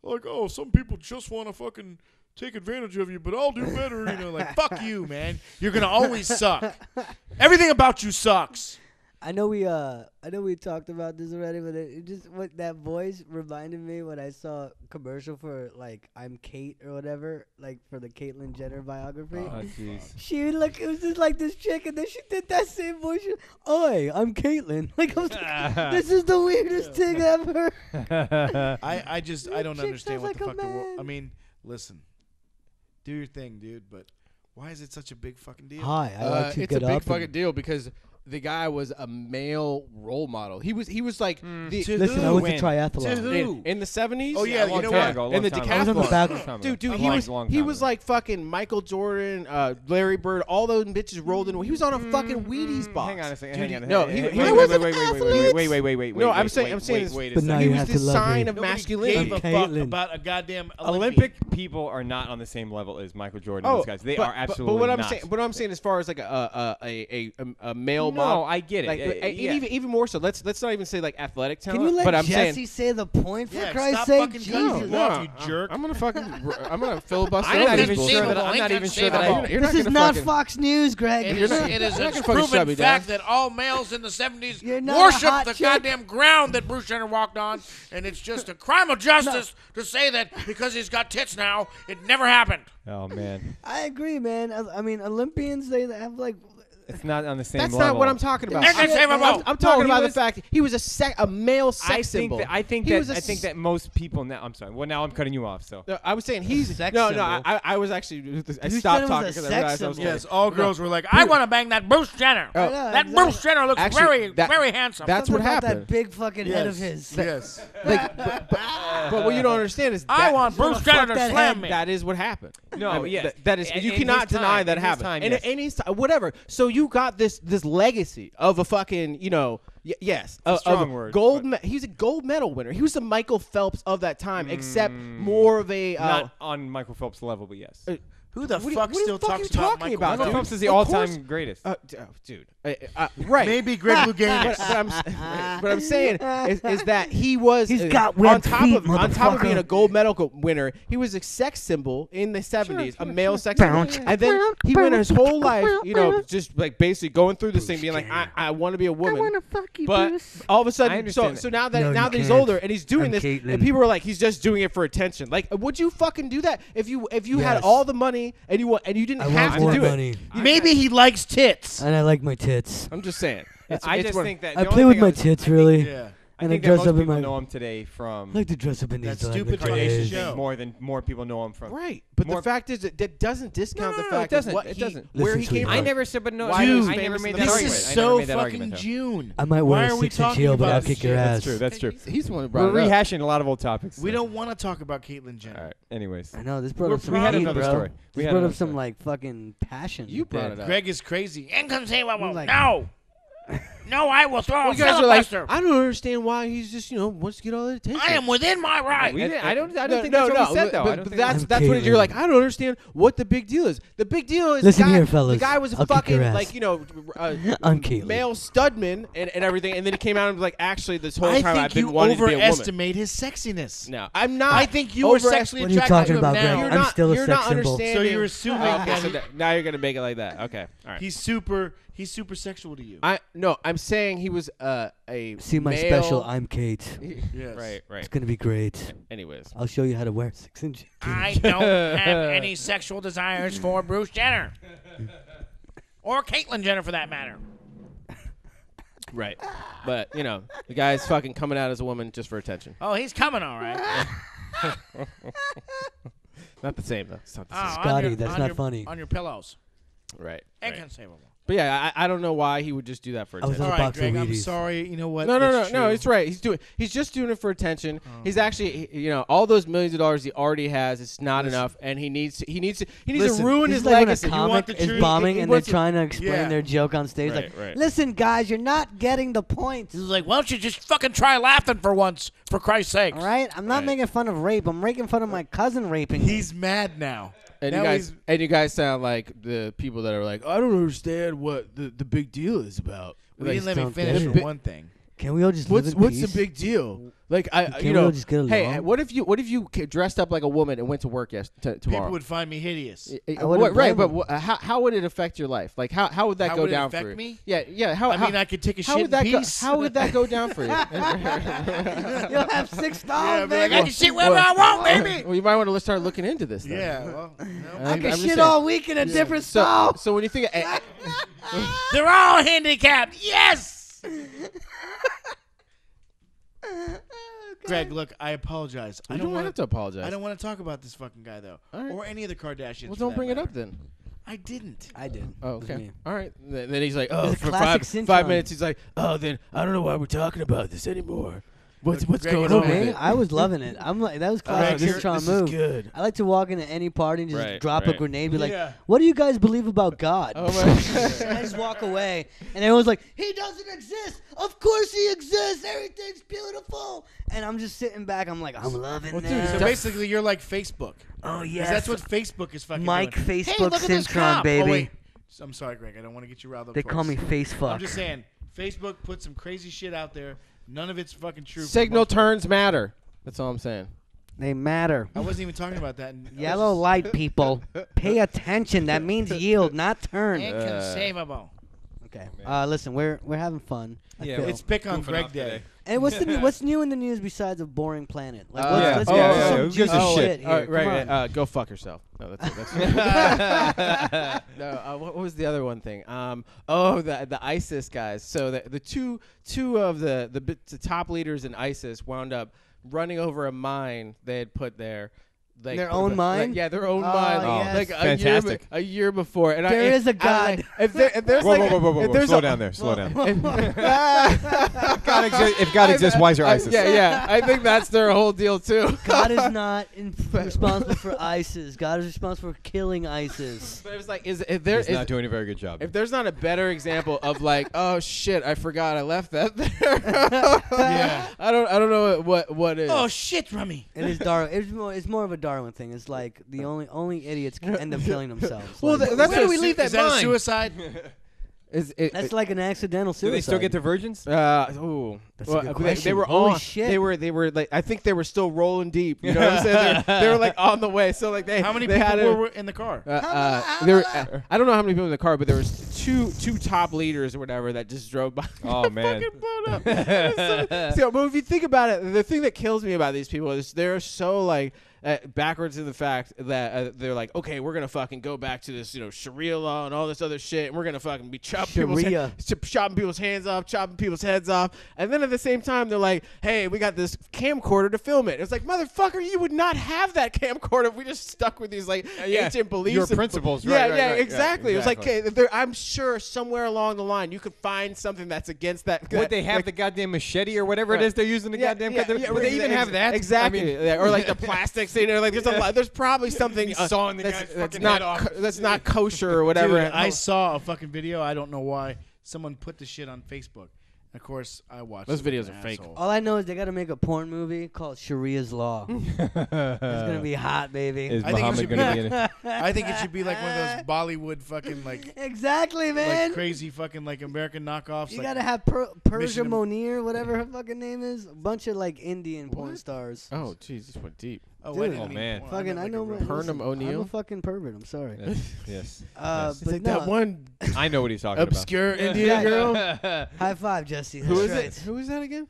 Like, oh, some people just want to fucking take advantage of you, but I'll do better. Like fuck you, man. You're gonna always suck. Everything about you sucks. I know we talked about this already, but it just what that voice reminded me when I saw a commercial for like I'm Kate or whatever, like for the Caitlyn Jenner biography. oh jeez. She like it was just like this chick, and then she did that same voice. She, Oi, I'm Caitlyn. Like I was like, this is the weirdest thing ever. I don't chick understand sounds what the like a fuck the world. man. I mean, listen, do your thing, dude. But why is it such a big fucking deal? Hi, I like to It's get a big up. fucking deal because the guy was a male role model. He was like the To Listen, I who? was When? a triathlon. To who? in the 70s. Oh, yeah, you know what? In the I was on the decathlon. back. Dude, A he was long he time was ago. like fucking Michael Jordan, Larry Bird, all those bitches rolled in. He was on a fucking Wheaties box. Hang on a second. Dude, Hang on. no, Hey, he- hey, he wait, was wait, an wait, athlete. wait. No, I'm wait, saying wait, this- wait a But now second. He you was have the to love sign me. of Nobody masculinity. gave a fuck Caitlyn. about a goddamn Olympic people are not on the same level as Michael Jordan and those guys. They are absolutely But what I'm not. saying, as far as like a male No, model, I get it. like Yeah. even more so. Let's not even say like athletic talent. Can you let but I'm Jesse saying, say the point for Yeah, Christ's stop sake? fucking cutting Jesus. people off, you jerk. I'm gonna filibuster. I'm not over this even bullshit. sure that I'm not even sure that I. You're This not is gonna not fucking- Fox News, Greg. It You're is, not- it is you're a not gonna fucking proven shove me fact down. that all males in the 70s You're not a worshiped hot the chick. goddamn ground that Bruce Jenner walked on, and it's just a crime of justice to say that because he's got tits now, it never happened. Oh man, I agree, man. I mean, Olympians, they have like. it's not on the same That's level. not what I'm talking about. Inconceivable. I'm talking he about was- the fact he was a male sex I think symbol. that, I think He that was a I think s- that most people now. I'm sorry. Well, now I'm cutting you off. So No, I was saying he's Sex no. symbol. I was actually I You said stopped it was talking a because I sex realized I was symbol. Yes, all girls were like, I want to bang that Bruce Jenner. Oh. That exactly. Bruce Jenner looks Actually, very handsome. That's Something what about happened. That big fucking head of his. Yes. Like, but what you don't understand is I that, want Bruce Jenner to that slam head. me. that is what happened. No, I mean, yeah. that is In you his cannot time, deny that in his happened. time, And yes. in his time, whatever. So you got this legacy of a fucking Yes, a strong word, Gold. He's a gold medal winner. He was the Michael Phelps of that time, except more of a not on Michael Phelps' level, but yes. Who the What fuck the still fuck talks are you about talking Michael about, Michael dude? Phelps is the Of course. all-time greatest. Dude. Right. Maybe Greg Louganis. But I'm saying is that he was He's got on webbed top feet, of on top of being motherfucker. a gold medal winner. He was a sex symbol in the 70s, a male sex symbol, and then he went his whole life, just like basically going through this thing, being like, I want to be a woman. fuck you, But all of a I sudden, understand so that. now that No, now you that he's can't. older and he's doing I'm this, Caitlyn. and people are like, he's just doing it for attention. Like, would you fucking do that if you had Yes. all the money and you didn't I have want to more do money. it? Maybe he likes tits. And I like my tits. I'm just saying. I just think that I the play only with thing my was- tits, really. Yeah. I And I think that dress most up in people my. know him today from I like to dress up in these. That so I like stupid my Kardashian tits. show. more people know him from. Right, but More- the fact is that doesn't discount No, the no, fact it doesn't. of what It he, doesn't. where Listen, he came sweetheart. I from. never said, but no, Why I he's never famous made in that the This argument. is I never so made that fucking argument. June. I might Why wear are a we 6-inch talking heel, but I'll about kick this your shit? ass. That's true. That's true. He's the one who We're brought it up. rehashing a lot of old topics. We so. don't want to talk about Caitlyn Jenner. All right. Anyways, I know this brought We're up some We had heat, another bro. story. We This had brought another up some story. like fucking passion. You brought it up. Greg is crazy. Inconceivable. Like- No. No, I will throw Well, a you guys are like, filibuster. I don't understand why he's just wants to get all the attention. I am within my right. We didn't- I don't No, think that's what we said, but- though. I But, don't think that's I'm that's what you're Caitlyn. like. I don't understand what the big deal is. The big deal is Listen the guy, here, fellas. The guy was a I'll kick fucking your ass. like I'm Caitlyn. male studman and everything, and then he came out and was like, actually, this whole I time I've think been you wanting to be a woman. overestimate his sexiness. No, I'm not. I think you were sexually What are you attracted talking to him about, now. Greg? You're I'm not, still a you're sex not symbol. understanding. So you're assuming Okay, that so now you're gonna make it like that. Okay, all right. he's super sexual to you. I'm saying he was a See my male, special. I'm Kate. Yes. Right. It's gonna be great. Anyways, I'll show you how to wear 6-inch. I don't have any sexual desires for Bruce Jenner. Or Caitlyn Jenner, for that matter. right. But the guy's fucking coming out as a woman just for attention. Oh, he's coming, all right. Not the same though. It's not the Oh, same. Scotty, that's not funny. On your pillows. Right. Inconceivable. But yeah, I don't know why he would just do that for I was attention. All a right, box of Greg, I'm Wheaties. sorry. You know what? No, It's true. it's right. He's just doing it for attention. He's actually, all those millions of dollars he already has. It's not enough, and he needs to Listen, ruin This his is like legacy. when a You want comic the is truth? bombing He and they're wants to- trying to explain Yeah. their joke on stage. Right, Like, right. listen, guys, you're not getting the point. This is like, why don't you just fucking try laughing for once, for Christ's sake? All right, I'm not Right. making fun of rape. I'm making fun of my cousin raping me. He's mad now. And Now you guys sound like the people that are like, I don't understand what the big deal is about. We Like, didn't let me don't finish get for it. one thing. Can we all just live in What's peace? the big deal? Like Can't we all just get hey, along? what if you dressed up like a woman and went to work tomorrow? People would find me hideous. I wouldn't Right, blame but them. how would it affect your life? Like how would that How go would it down affect for you? me? Yeah. How I mean, I could take a how shit would that in go? peace. How would that go down for you? You'll have $6, Yeah, but I baby. I can shit wherever I want, baby. Well, you might want to start looking into this. Then. Yeah, well, no. I can I'm just shit saying. all week in a different stall. So when you think, They're all handicapped. Yes. Greg, look, I apologize. you don't have to apologize. I don't want to talk about this fucking guy though, All right. or any of the Kardashians. Well, for don't that bring it matter. up then. I didn't. I did. Oh, It was okay. me. All right. Then he's like, oh, It's a for classic 5 Syntron. minutes, he's like, oh, then I don't know why we're talking about this anymore. What's Greg going is on Who, with me? it? I was loving it. I'm like, that was classic this- Syntron this move. is good. I like to walk into any party and just Right, drop a right. grenade, be like, Yeah. "What do you guys believe about God?" Oh my And I just walk away, and everyone's like, "He doesn't exist. Of course he exists. Everything's beautiful." And I'm just sitting back. I'm like, I'm loving Well, dude, that. So basically, you're like Facebook. Oh 'Cause yes, that's what Facebook is fucking Mike doing. Facebook look at this Syntron, cop. Oh baby. wait, I'm sorry, Greg. I don't want to get you riled up. They call me twice. Face Fuck. I'm just saying, Facebook put some crazy shit out there. None of it's fucking true. for the Signal most part. turns matter. That's all I'm saying. They matter. I wasn't even talking about that. And I was Yellow just- light, people. Pay attention. That means yield, not turn. Inconceivable. Okay. Listen, we're having fun. I Yeah, feel. It's pick on Goofing Greg off Day. today. And what's new in the news besides a boring planet? Like, Yeah. let's Oh, get yeah, into yeah. some Who gives a juicy shit? shit here. Right, Come on. go fuck yourself. No, that's no. What was the other one thing? The ISIS guys. So the two of the top leaders in ISIS wound up running over a mine they had put there, like Their own mind? Like, yeah, their own Oh, mind. yes. Like Fantastic. a year before. And There is a God. if there's Whoa, like, whoa, whoa, whoa, if whoa. there's Slow a- down there. Slow down. if If God exists, why is there ISIS? Yeah. I think that's their whole deal too. God is not responsible for ISIS. God is responsible for killing ISIS. But it was like, if there He's is not doing a very good job. if there's not a better example of like, oh shit, I forgot I left that there. Yeah. I don't know what is. Oh shit, Rummy. It is Darwin. It's more of a Darwin thing. It's like the only idiots can end up killing themselves. Well, Like, that's why we leave that Is that a line. suicide? that's like an accidental Do suicide. they still get their virgins? Ooh. That's a good They question. were Holy on. shit. They were like, I think they were still rolling deep. You know what I'm saying? They were like on the way. So like How many they had people were in the car? I don't know how many people in the car, but there was two top leaders or whatever that just drove by. Oh, man. Fucking blown up. So, but if you think about it, the thing that kills me about these people is they're so like backwards in the fact that they're like, okay, we're gonna fucking go back to this, Sharia law and all this other shit, and we're gonna fucking be chopping people's hands off, chopping people's heads off, and then at the same time they're like, hey, we got this camcorder to film it. It's like, motherfucker, you would not have that camcorder if we just stuck with these like ancient beliefs, Your principles, yeah, right, yeah, right, exactly. yeah, It was like, okay, I'm sure somewhere along the line you could find something that's against that. Would they have like, the goddamn machete or whatever it is they're using? The goddamn. Would they even have that? Exactly. I mean, Yeah, or like the plastics. Like there's a lot. There's probably something sawing the guy's that's fucking not head off. that's not kosher or whatever. Dude, I saw a fucking video. I don't know why. Someone put the shit on Facebook. Of course, I watched Those it like videos an are fake. asshole. All I know is they got to make a porn movie called Sharia's Law. It's gonna be hot, baby. Is I think it Muhammad should going to be in it? I think it should be like one of those Bollywood fucking Exactly, man. like crazy fucking like American knockoffs. You like, gotta have Persia Mission- Monir, whatever her fucking name is. A bunch of like Indian porn What? stars. Oh, jeez, this went deep. Oh, Dude. I didn't Oh, mean man. porn. Fucking, meant I know. like a man, real- listen, Pernam O'Neill? I'm a fucking pervert. I'm sorry. Yes. But It's like no. that one I know what he's talking obscure Indian girl. High five, Jesse. Who That's is right. it? Who is that again?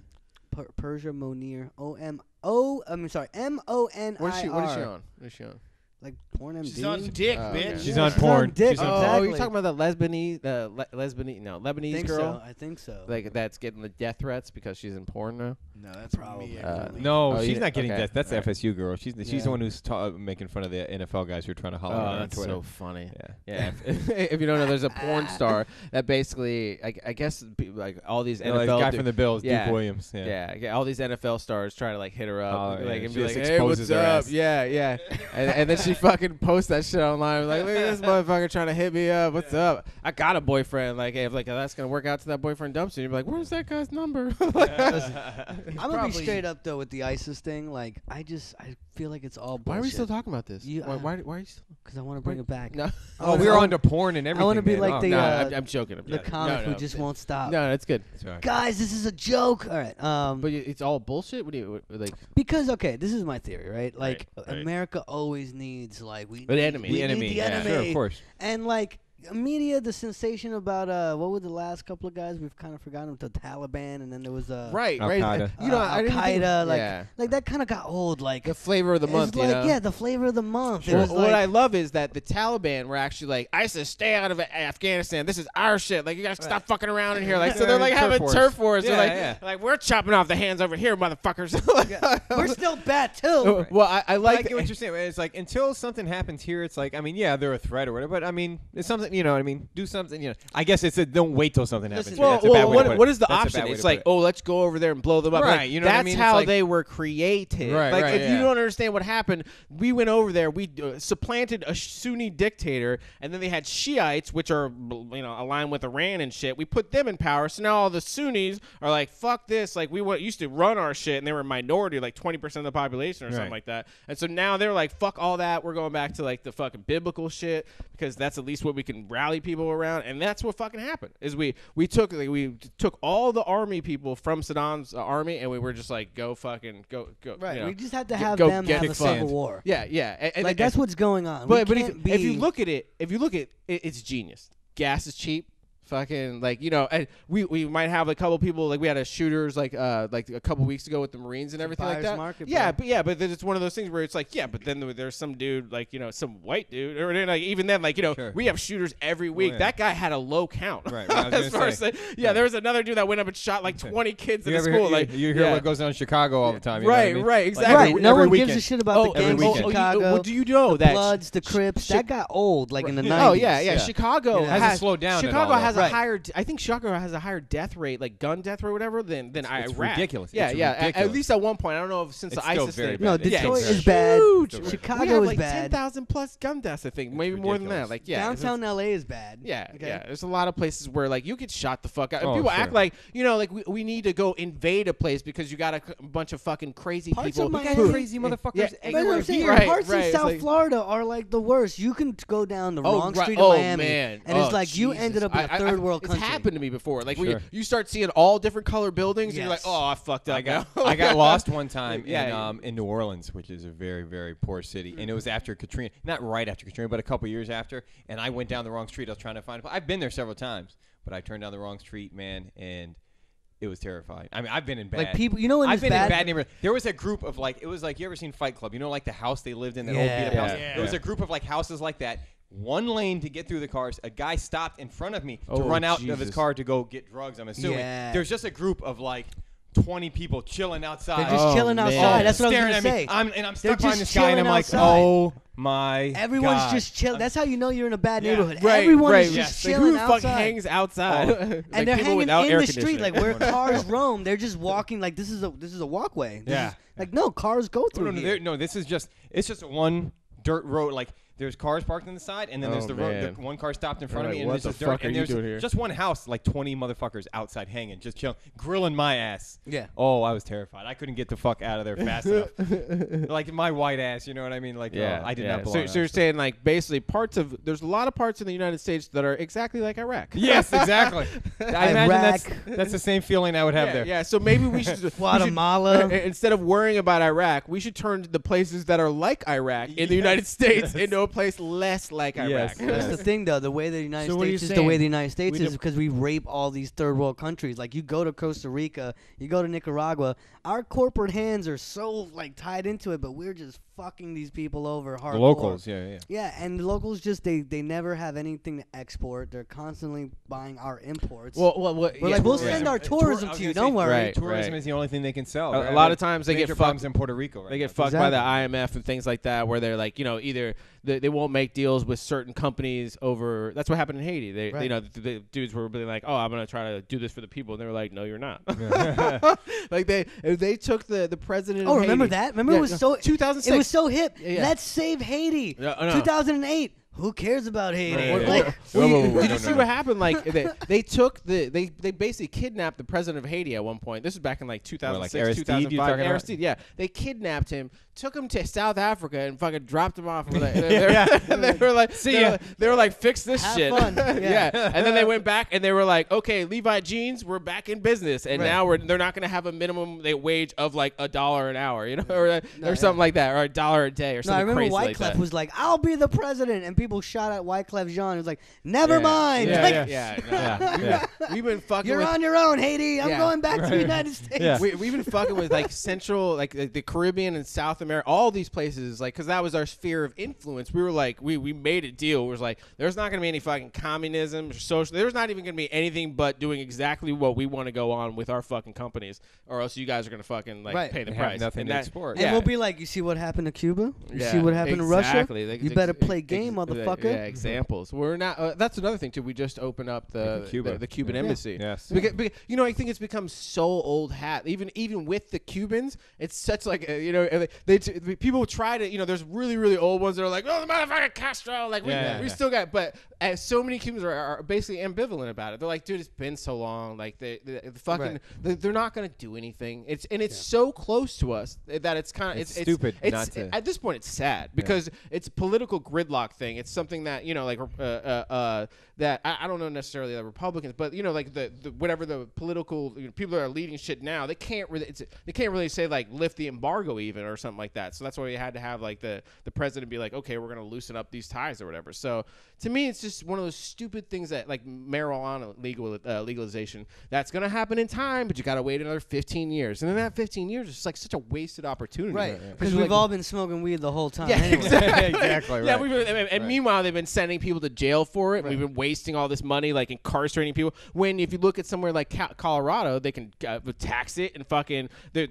Persia Monir. I'm sorry. MONIR. What is she on? What is she on? Like porn MD. She's on dick, Oh, bitch. okay. She's on porn. dick. She's on Oh, Exactly. you're talking about that Lebanese think girl? So. I think so. Like that's getting the death threats because she's in porn now. No, that's Probably. me. No, Oh, she's you- not getting okay. that. That's the All right. FSU girl. She's Yeah. the one who's making fun of the NFL guys who are trying to holler at her on that's Twitter. so funny. Yeah. Yeah, if you don't know, there's a porn star that basically, I guess, like all these You know, like the NFL guy from the Bills, yeah. Duke Williams. Yeah. yeah, all these NFL stars try to like hit her up, Oh, like, yeah, and she be like, just "Hey, what's exposes her up?" ass. Yeah, and then she fucking posts that shit online, like, "Look at this motherfucker trying to hit me up. What's up? I got a boyfriend." Like, hey, if like that's gonna work out to that boyfriend dumps you, you're like, "Where's that guy's number?" I'm gonna be probably- straight up though with the ISIS thing. Like I feel like it's all bullshit. Why are we still talking about this? You- why are you still? Because I want to bring it back. No, Oh, we're on to porn and everything. wanna be man. like Oh, the, no, uh, I'm joking. The comic who just won't stop. No, it's good. That's right. Guys, this is a joke. All right. But it's all bullshit. What do you like? Because okay, this is my theory, right? Like right. America always needs like we The need, enemy. we The need enemy. the Yeah, enemy. sure, of course. And like media, the sensation about what were the last couple of guys we've kind of forgotten, the Taliban, and then there was Right, Al right. Qaeda. You know, I Al didn't think- Qaeda, like yeah. like that kind of got old. Like the flavor of the month. it's like you know? yeah, the flavor of the month. It Well, was what like, I love is that the Taliban were actually like, ISIS, stay out of Afghanistan. This is our shit. Like, you guys stop fucking around in here. Like, so they're like Turf having wars. turf wars. Yeah, They're like, yeah. like, we're chopping off the hands over here, motherfuckers. we're still bad too. Well, I I like get what you're saying. Man. It's like until something happens here, it's like I mean, yeah, they're a threat or whatever. But I mean, it's something. You know what I mean? Do something. You know, I guess it's a don't wait till something happens. Listen, Well, That's a bad way to put it. what is the That's a option? bad way It's to like, put it. oh, let's go over there and blow them up. Right, Like, you know what I that's mean? It's how like- they were created. Right, like, right, if you yeah. don't understand what happened, we went over there, we supplanted a Sunni dictator, and then they had Shiites, which are, you know, aligned with Iran and shit. We put them in power, so now all the Sunnis are like, fuck this. Like, we used to run our shit, and they were a minority, like 20% of the population or something Right. like that. And so now they're like, fuck all that. We're going back to like the fucking biblical shit because that's at least what we can rally people around. And that's what fucking happened. Is we took all the army people from Saddam's army, and we were just like, go fucking go. Right. You know, We just had to go- have go them get have a fucked. civil war. Yeah, yeah. Like that's what's going on. But We if can't you be- look at it, it's genius. Gas is cheap. Fucking like and we might have a couple people like we had a shooters like a couple weeks ago with the Marines and everything like that. Market, but then it's one of those things where it's like but then there's some dude like some white dude or like even then like Sure. we have shooters every week. Yeah. That guy had a low count. Right. As far as there was another dude that went up and shot like 20 kids in You the ever school. hear, you hear what goes on in Chicago all the time. You know what I mean? Right, Like exactly. Right. No every one weekend. gives a shit about the every gangs in weekend. Chicago. Well, do you know the that Bloods, the Crips, that got old like in the 90s. Oh yeah. Chicago Yeah. Hasn't slowed down at Chicago all, has though. a higher. I think Chicago has a higher death rate, like gun death rate, or whatever, than Iraq. It's ridiculous. Yeah, It's At ridiculous. least at one point, I don't know if since It's the still ISIS very thing. No, bad. Yeah, Detroit it's is bad. huge. It's Chicago we have is like bad. 10,000 plus gun deaths. I think maybe more than that. ridiculous. Like Downtown LA is bad. Yeah, Okay. yeah. There's a lot of places where like you get shot the fuck out. And Oh, people sure. act like like we need to go invade a place because you got a bunch of fucking crazy Parts people. of We got Who? crazy motherfuckers Yeah, But I'm everywhere saying, here. Right, parts right, in it's South like- Florida are like the worst. You can go down the wrong street oh, in Miami, man. and it's like you Jesus. ended up in a third world it's country. It's happened to me before. Like where Sure. you start seeing all different color buildings, and you're like, Yes. oh, I fucked up. I got now. I got lost one time Yeah. in New Orleans, which is a very, very poor city, and it was after Katrina, not right after Katrina, but a couple years after. And I went down the wrong street. I was trying to find. I've been there several times, but I turned down the wrong street, man, and it was terrifying. I mean, I've been in bad. Like people, you know, when I've it's been bad. in bad neighborhoods. There was a group of like, it was like, you ever seen Fight Club? You know, like the house they lived in, that old beat up house. Yeah. There was a group of like houses like that. One lane to get through the cars. A guy stopped in front of me to Oh, run out of his Jesus. car to go get drugs. I'm assuming. Yeah. There's just a group of like 20 people chilling outside. They're just Oh, chilling man. outside. That's what I was staring gonna at me. say. I'm They're stuck behind just this guy, and I'm chilling like, outside. oh my Everyone's God. just chill. That's how you know you're in a bad Yeah. neighborhood. Right, Everyone right. is Yes. just Like, chilling who the fuck outside. hangs outside? Oh. Like, And they're people hanging without in air the street, like conditioning. where cars roam. They're just walking like this is a walkway. This Yeah. is- like no cars go Oh, through here. no, this is just it's just one dirt road. Like there's cars parked on the side, and then there's Oh, the road. man. The one car stopped in front of Right, me, and what there's just the dirt. fuck are And you there's doing here? just one house, like 20 motherfuckers outside hanging, just chilling, grilling my ass. Yeah. Oh, I was terrified. I couldn't get the fuck out of there fast enough. Like my white ass, you know what I mean? Like, Yeah, I did yeah. not belong. So you're saying like basically there's a lot of parts in the United States that are exactly like Iraq. Yes, exactly. I imagine Iraq. that's the same feeling I would have there. Yeah, so maybe we should Guatemala. instead of worrying about Iraq, we should turn the places that are like Iraq in the United States into a place less like Iraq. Yes. That's the thing, though. The way the United So what are States you is the way saying? the United States We is do- because we rape all these third world countries. Like you go to Costa Rica, you go to Nicaragua. Our corporate hands are so like tied into it, but we're just fucking these people over hardcore. The locals, yeah. Yeah, and the locals just they never have anything to export. They're constantly buying our imports. Well, we're like, we'll send our tourism to you. Don't worry. Right. Tourism is the only thing they can sell. A lot of times they Major get problems fucked. in Puerto Rico. Right They get now. fucked by the IMF and things like that, where they're like, either they won't make deals with certain companies over. That's what happened in Haiti. They, Right. the dudes were really like, oh, I'm gonna try to do this for the people, and they were like, no, you're not. Like they took the president. Oh, of remember Haiti. that? Remember Yeah, it was so 2006. It was so hip. Yeah. Let's save Haiti. Yeah, I know. 2008. Who cares about Haiti? Right, Like, right. Did No, you no, see no. what happened? Like they took they basically kidnapped the president of Haiti at one point. This was back in like 2006, Aristide, you 2005. talking about? Aristide, yeah. They kidnapped him, took him to South Africa, and fucking dropped him off. They were like, See ya. They were like, fix this Have shit. fun. Yeah. And then they went back and they were like, okay, Levi Jeans, we're back in business, and Right. now they're not gonna have a minimum wage of like $1 an hour, or No, something like that, or $1 a day, or No, I something remember crazy like Wyclef that. was like, "I'll be the president," and people shot at Wyclef Jean. It was like, "Never mind. Yeah, Like, yeah. Yeah. We've been fucking You're with on your own, Haiti. I'm Yeah. going back to the Right. United States." Yeah. We've been fucking with like Central, like the Caribbean and South America, all these places, like, because that was our sphere of influence. We were like, we made a deal. It was like, there's not going to be any fucking communism or social. There's not even going to be anything but doing exactly what we want to go on with our fucking companies, or else you guys are going to fucking like Right. pay the They have price. nothing And to that- export. And Yeah. we'll be like, "You see what happened to Cuba? You Yeah, see what happened to Russia? exactly. Like, You better play game, motherfucker." Yeah, examples. We're not. That's another thing too. We just opened up the Cuba. the Cuban embassy. Yes. Because, I think it's become so old hat. Even with the Cubans, it's such like people try to there's really really old ones that are like, oh, the motherfucker Castro, like we still got, but so many Cubans are basically ambivalent about it. They're like, dude, it's been so long, like they fucking they're not gonna do anything. It's so close to us that it's kind of It's stupid It's, not to. At this point, it's sad because it's a political gridlock thing. It's something that that I don't know necessarily the Republicans, but like the whatever the political people that are leading shit now, they can't really say like lift the embargo even or something like that. So that's why we had to have like the president be like, okay, we're gonna loosen up these ties or whatever. So to me, it's just one of those stupid things that like marijuana legalization that's gonna happen in time, but you gotta wait another 15 years, and then that 15 years is just like such a wasted opportunity. Right, because we've all been smoking weed the whole time. Yeah, anyway. exactly. Right. Yeah, and meanwhile they've been sending people to jail for it. We've been wasting all this money, like incarcerating people. When if you look at somewhere like Colorado, they can tax it and fucking the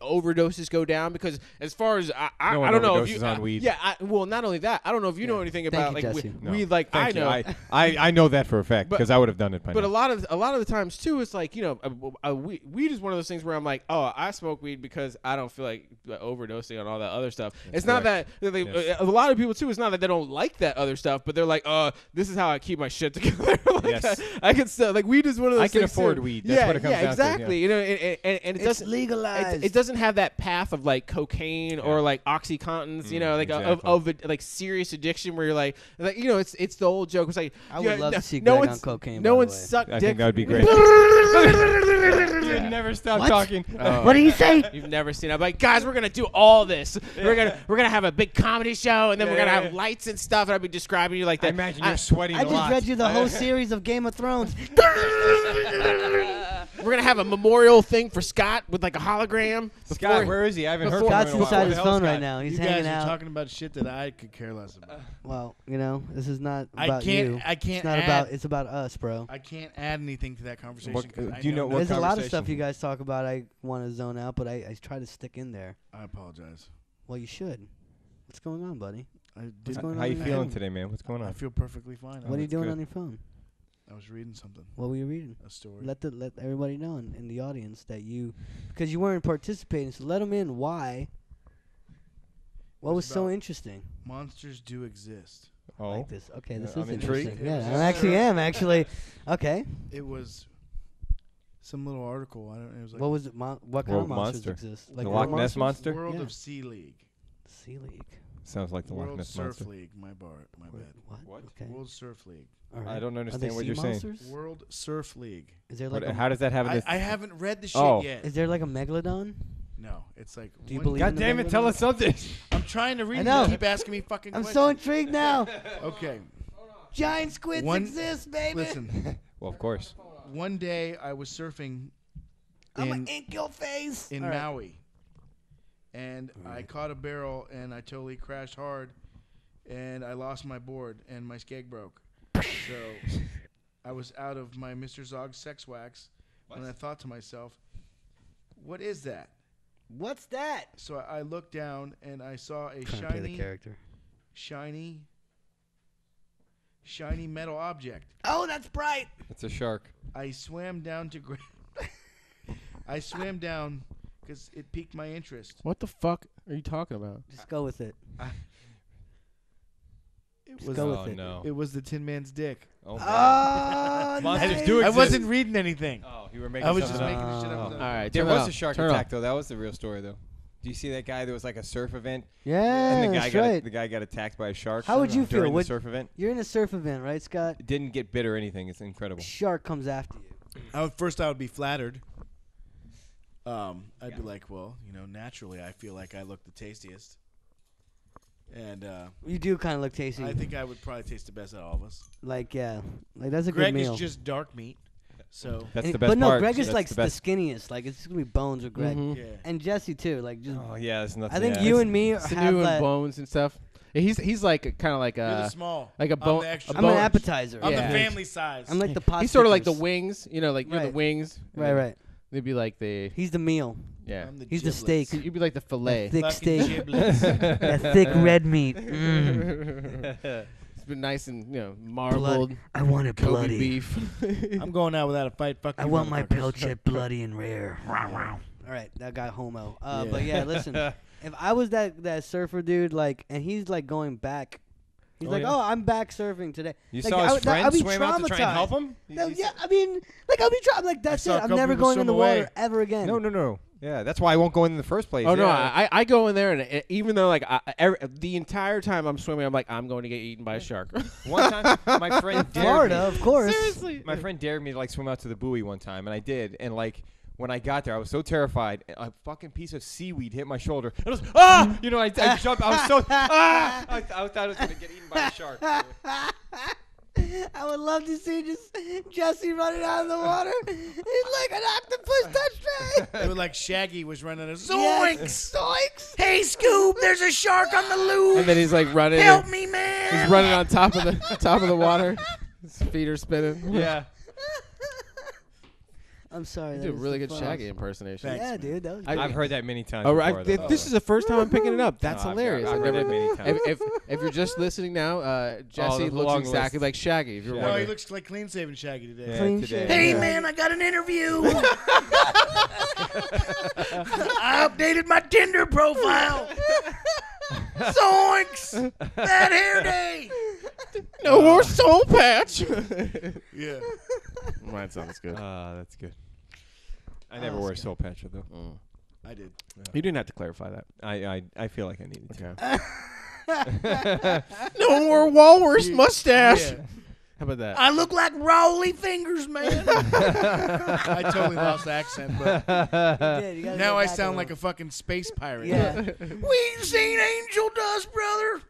overdoses go down because as far as I don't know if you on weed. well, not only that, I don't know if you know anything about Thank you, like Jesse. weed. Like I Thank you. know. I know that for a fact because I would have done it by But now. a lot of the times too, it's like weed is one of those things where I'm like, oh, I smoke weed because I don't feel like overdosing on all that other stuff. It's not that a lot of people too. It's not that they don't like that other stuff, but they're like, this is how I keep my shit together. Like, Yes. I can still like weed is one of those. I can things afford too. weed. That's what it comes down to, exactly. You know, and it It's doesn't legalized. It doesn't have that path of like cocaine or like OxyContins. You know, like of like serious addiction where you're like you know, it's the old joke. It's like I would love to see no Greg one's on cocaine. no by one the way. sucked I dick. think that would be great. You'd never stop talking. What do you say? You've never seen it. I'm like, guys, we're gonna do all this. We're gonna have a big comedy show, and then we're gonna have lights and stuff. And I'd be describing you like that. I imagine you're sweating I a just lot. read you the whole series of Game of Thrones. We're gonna have a memorial thing for Scott with like a hologram. Scott, where is he? I haven't heard from him Scott's in a while. inside Where his the hell is phone right Scott? now. He's You hanging guys are out. talking about shit that I could care less about. Well, you know, this is not I about can't- you. I can't It's not add- about. It's about us, bro. I can't add anything to that conversation. What- 'cause I do you know what There's a lot of conversation? stuff you guys talk about. I want to zone out, but I try to stick in there. I apologize. Well, you should. What's going on, buddy? I What's didn't- going How on you in your feeling phone? today, man? What's going I on? feel perfectly fine. What are you that's doing good. on your phone? I was reading something, What were you reading? a story. Let everybody know in the audience that because you weren't participating, so let them in. Why? What It was was so about- interesting? Monsters do exist. Oh, Like this. Okay, this I'm is intrigued. interesting. Yeah, It I was- actually am actually. Okay, It was some little article. I don't. It was like what was it? What kind World of monsters monster. exist? The Like Loch world Ness monsters? monster. World Yeah. of Sea League. Sea League. Sounds like the Loch World Ness Surf monster. League. My bad. What? Okay. World Surf League. All right. I don't Are understand they what sea you're saying. monsters? World Surf League. Is there like How does that have this? I haven't read the shit Oh. yet. is there like a megalodon? No, it's like. Do you one- believe? God in the damn it! Tell megalodon? us something. I'm trying to read. I it. know. You keep asking me fucking I'm questions. so intrigued now. Okay. Giant squids One- exist, baby. Listen. Well, of course. One day I was surfing I'm in gonna ink your face. in All right. Maui, and I caught a barrel and I totally crashed hard, and I lost my board and my skeg broke. So I was out of my Mr. Zog sex wax, and I thought to myself, "What is that?" What's that? So I looked down and I saw a Trying to play the shiny, character. shiny metal object. Oh, that's bright. It's a shark. I swam down to I swam down because it piqued my interest. What the fuck are you talking about? Just go with it. It Just was go Oh with it. no. it was the Tin Man's dick. Oh man. Oh, Monsters nice. do I exist. wasn't reading anything. Oh, you were making. I was something just up. making the shit up. All right, There turn it was off. a shark Turn it attack off. though. That was the real story though. Do you see that guy that was like a surf event? Yeah, And the guy that's got right. the guy got attacked by a shark. How would you feel? during the Would- surf event? You're in a surf event, right, Scott? It didn't get bit or anything. It's incredible. Shark comes after you. First, I would be flattered. I'd be like, well, naturally, I feel like I look the tastiest, and You do kind of look tasty. I think I would probably taste the best out of all of us. Like, yeah. Like, that's a Greg good meal. is just dark meat, so That's And- the best but no, part. Greg is That's like the the best. skinniest. Like, it's going to be bones with Greg. Mhm. yeah. And Jesse, too. Like, just. Oh yeah, it's nothing. I think yeah. you and me have Sinew and that. bones and stuff. Yeah, he's like kind of like You're the a small. like a I'm bone. the extra a I'm an bone- appetizer. I'm Yeah. the family size. I'm like the pot He's sort of like the stickers. wings, like you're the Right. wings. Right. They'd be like the He's the meal. yeah. I'm the He's the giblets. steak. You'd be like the fillet. Thick Fucking steak. giblets. That thick red meat. Mm. It's been nice and marbled I want it Kobe bloody. beef. I'm going out without a fight. Fuck I you, want my motherfuckers. bell chip bloody and rare. All right, that got homo. Yeah. But yeah, listen. If I was that surfer dude, like, and he's like going back, he's Oh, like, yeah? "Oh, I'm back surfing today." You Like, saw I his would- friend I'd be swim out to try and help traumatized. him. No, yeah, I mean, like, I'll be trying. I'm like, that's saw a it. I'm couple never people going in swim the water away. ever again. No. Yeah, that's why I won't go in the first place. Oh no, yeah. I go in there and even though like the entire time I'm swimming, I'm like I'm going to get eaten by a shark. One time, my friend dared Florida, me. of course. Seriously, My friend dared me to like swim out to the buoy one time, and I did. And like When I got there, I was so terrified. A fucking piece of seaweed hit my shoulder. And I was, ah! You know, I jumped. I was so, ah! I thought I was going to get eaten by a shark. I would love to see just Jesse running out of the water. He's like an octopus touchdown. It was like Shaggy was running a Zoinks! Zoinks! Hey, Scoob, there's a shark on the loose. And then he's like running. Help me, man. He's running on top of the water. His feet are spinning. Yeah. I'm sorry. You that did a was really the good funnest. Shaggy impersonation. Thanks, Yeah, man. dude. That was I- great. I've heard that many times All right, before, though. this is the first time I'm picking it up. That's No, I've hilarious. heard that many times. If you're just listening now, Jesse the looks long exactly list. like Shaggy. If you're Yeah. No, he wondering. looks like clean shaven Shaggy today. Yeah, Clean today. shave. Hey, Yeah. man, I got an interview. I updated my Tinder profile. Zoinks! Bad hair day. No more soul patch. Yeah. Mine sounds good. That's good. I never wore a soul patch, though. I did. You didn't have to clarify that. I feel like I needed to. Okay. No more walrus mustache. Yeah. How about that? I look like Rowley Fingers, man. I totally lost the accent, but Yeah, you gotta now go I back sound a like a little. fucking space pirate. Yeah. We ain't seen angel dust, brother.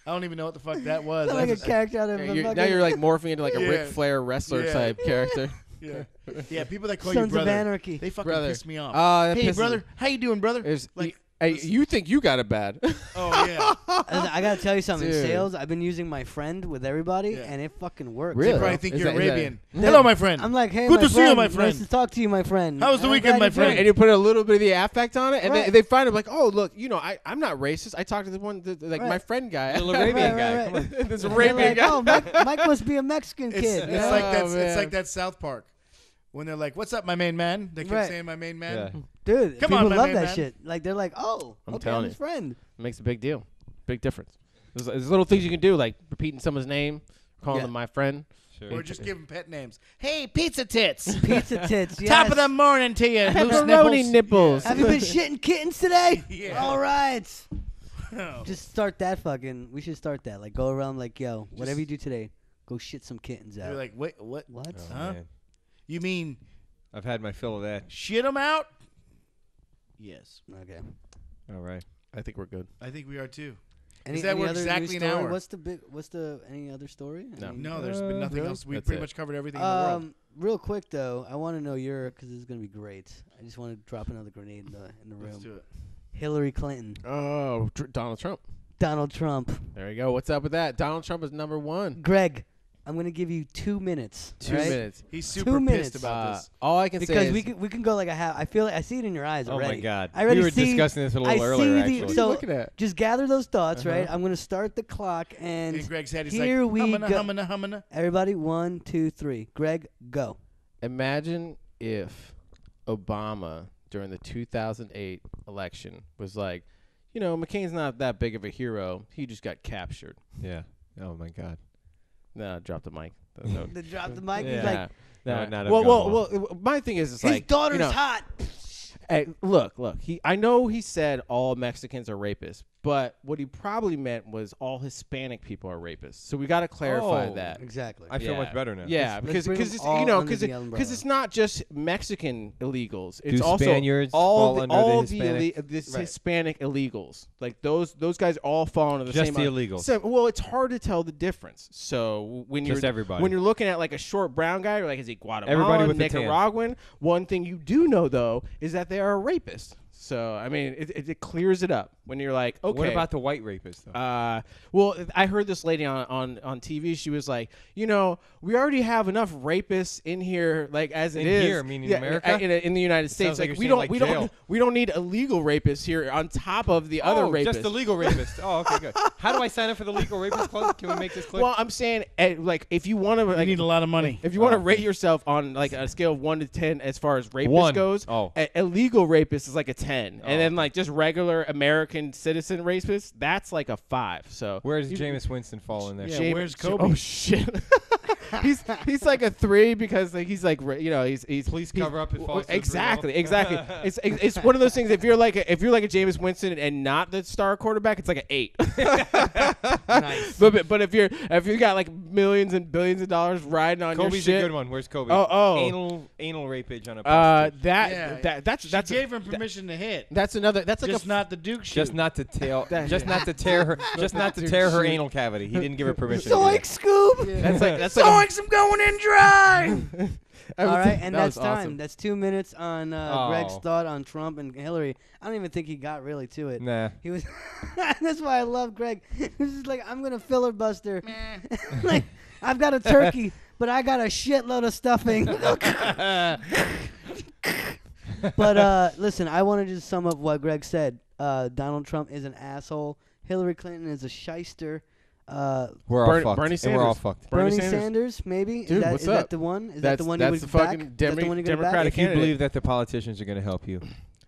I don't even know what the fuck that was. Sound I like a just- character out of Yeah, a you're, fucking now you're like morphing into like a Yeah. Ric Flair wrestler Yeah. type character. yeah. Yeah, people that call you Sons of brother, Anarchy. they fucking Brother. piss me off. That Hey, pisses- brother, how you doing, brother? Is- Like, hey, you think you got it bad? oh yeah. I gotta tell you something. In Dude. sales, I've been using my friend with everybody, Yeah. and it fucking works. Really? They Bro. probably think Is you're that- is that- Arabian. Hello, my friend. I'm like, hey, Good my to see you, friend. my friend. Nice to talk to you, my friend. How was the I'm weekend, glad my you're friend? doing And you put a little bit of the affect on it, and Right. they find it like, oh, look, you know, I'm not racist. I talked to the one, Right. my friend guy. Little Arabian guy. right. Come on. This And Arabian they're like, guy. oh, Mike must be a Mexican It's, kid. it's you know? like Oh, that's it's man. like that South Park when they're like, "What's up, my main man?" They keep Right. saying, "My main man." Yeah. Dude, Come people on, my love man, that man. shit. Like, they're like, oh, I'm okay, telling I'm you. his friend. It makes a big deal. Big difference. There's little things you can do, like repeating someone's name, calling Yeah. them my friend. Sure. Or just give them pet names. Hey, pizza tits. Pizza tits, yes. Top of the morning to you, loose Pepperoni nipples. Have you been shitting kittens today? Yeah. All right. Oh. Just start that fucking. We should start that. Like, go around like, yo, whatever you do today, go shit some kittens out. You're like, wait, what? What? Oh, Huh? man. You mean I've had my fill of that. shit them out? Yes, Okay. All right. I think we're good. I think we are too. Any, that any we're other exactly news an story? hour. What's the any other story? No. Any- No, there's been nothing really? else. We That's pretty it. much covered everything in the world. Real quick though, I want to know because this is gonna be great. I just want to drop another grenade in the room. Let's do it. Hillary Clinton, Oh, Donald Trump. Donald Trump, There you go. What's up with that? Donald Trump is number one. Greg. I'm gonna give you 2 minutes. 2 right? minutes. He's super minutes. pissed about this. All I can say Because is we can go like a half. I feel like I see it in your eyes Oh already. my God. I already we were see- discussing this a little I earlier, see the- actually. what are so- you looking at? Just gather those thoughts, right? Uh-huh. I'm gonna start the clock and In Greg's head, he's here like, we humana, go. humana, humana. Everybody, 1, 2, 3. Greg, go. Imagine if Obama during the 2008 election was like, you know, McCain's not that big of a hero. He just got captured. Yeah. Oh my God. No, drop the mic. No. The drop the mic. Yeah. He's like, That Nah. would not have well, gone well, my thing is, it's his like daughter's you know, hot. Hey, look. I know he said all Mexicans are rapists, but what he probably meant was all Hispanic people are rapists. So we got to clarify Oh. that. Exactly. I feel much better now. Yeah, Let's because bring them it's, all you know under the umbrella. it's not just Mexican illegals. It's Do also Spaniards all fall the, under all the the Hispanic? this Right. Hispanic illegals. Like those guys all fall under the Just same. the illegals. So, well, it's hard to tell the difference. So when Just you're everybody. when you're looking at like a short brown guy, you're like, is he Guatemalan, Everybody with the tan. Nicaraguan? One thing you do know though is that they are a rapist. So I mean, it clears it up when you're like, okay. What about the white rapist, though? Well, I heard this lady on TV. She was like, you know, we already have enough rapists in here, like as it In is. here, meaning America? in the United States. sounds like Like you're saying, like, jail. we don't need illegal rapists here on top of the other rapists. Just the legal rapist. Oh, okay, good. How do I sign up for the legal rapist club? Can we make this clear? Well, I'm saying, like, if you want to, You like, need a lot of money. if you want to rate yourself on like a scale of 1 to 10 as far as rapist 1. goes, Oh. illegal rapist is like a 10, Oh, and then like just regular American citizen rapist, that's like a 5. So Where does Jameis Winston fall in there? Yeah, where's Kobe? Oh shit. he's like a 3 because like he's like he's Please cover up and falls to the exactly. It's It's one of those things. If you're like a Jameis Winston and not the star quarterback, it's like an 8. Nice. But if you got like millions and billions of dollars riding on Kobe's your a shit, good one. Where's Kobe? Oh. Anal rapage on a prostitute. that's She gave him permission to hit. that's another that's like Just not the Duke shoot. Just not to tear her anal cavity. He didn't give her permission. Zoink scoop. that's Zoinks, I'm going in dry. All right, and that that's was time. awesome. That's 2 minutes on Greg's thought on Trump and Hillary. I don't even think he got really to it. Nah. He was. That's why I love Greg. He was just like, I'm gonna filibuster. Like, I've got a turkey, but I got a shitload of stuffing. But listen, I want to just sum up what Greg said. Donald Trump is an asshole. Hillary Clinton is a shyster. We're all fucked. Bernie And we're all Sanders. fucked. Bernie Sanders, maybe. Dude, is what's that up? the one? Is that That's the one that's you the would back? fucking Is that the one you're gonna back? Democratic If you candidate. believe that the politicians are going to help you,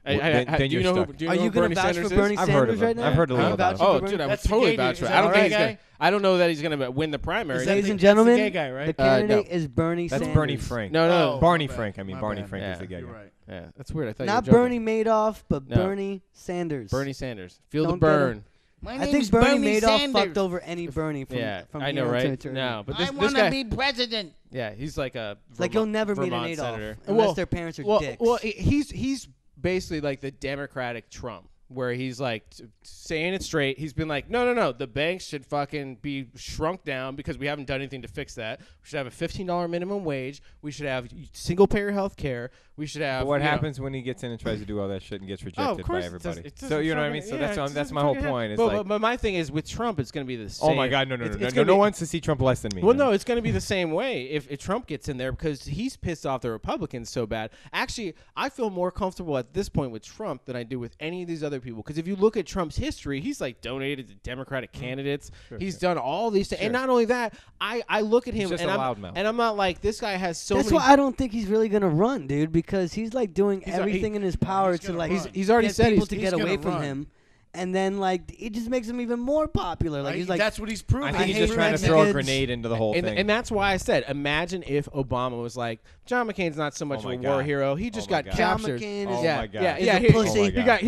Hey, then do you you're know stuck. do you Are know you who gonna Bernie vouch Sanders for Bernie is? I've heard Sanders of right him. now? I've heard a Are little you about vouching him. Oh, for Bernie? dude, I would That's the totally gay vouch dude. for Is it. that I don't the think gay he's gonna. guy? I don't know that he's gonna win the primary. Ladies and That's gentlemen, the gay guy, right? the candidate no. is Bernie That's Sanders. Bernie Frank. No, Oh, Barney my bad. Frank. I mean, My Barney bad. Frank is Yeah. the guy. You're right. Yeah, that's weird. I thought Not you were Bernie Madoff, but No. Bernie Sanders. Bernie Sanders. Feel Don't the get him. burn. My I name's think Bernie Madoff Sanders. fucked over any Bernie from Yeah, from I being know, on right? Twitter. No, but I this want guy. to be president. Yeah, he's like a Like you'll never meet an Vermont Adolf senator. unless their parents are dicks. Well, he's basically like the Democratic Trump, where he's like saying it straight. He's been like, no, the banks should fucking be shrunk down because we haven't done anything to fix that. We should have a $15 minimum wage. We should have single payer health care. We should have. But what happens when he gets in and tries to do all that shit and gets rejected by everybody? So you know what I mean. So that's my whole point. It's like, but my thing is with Trump, it's going to be the same. oh my God, no, It's no gonna be- one wants to see Trump less than me. Well, no, it's going to be the same way if Trump gets in there because he's pissed off the Republicans so bad. Actually, I feel more comfortable at this point with Trump than I do with any of these other people because if you look at Trump's history, he's like donated to Democratic candidates. He's done all these things. And not only that, I look at him just and a I'm, loudmouth. and I'm not like, this guy has so That's many. why I don't think he's really gonna run, dude, because he's like doing everything in his power he's to gonna like run. He's already get said people to he's get gonna away from run. him, and then like it just makes him even more popular. Like he's like, that's what he's proving. I think he's hate just trying to Mexicans. throw a grenade into the whole thing. And that's why I said, imagine if Obama was like, John McCain's not so much Oh of a my war God. hero. He just Oh my got God. John captured. McCain Oh is yeah, my God. yeah, He's yeah. a he- pussy. Oh my He God. got.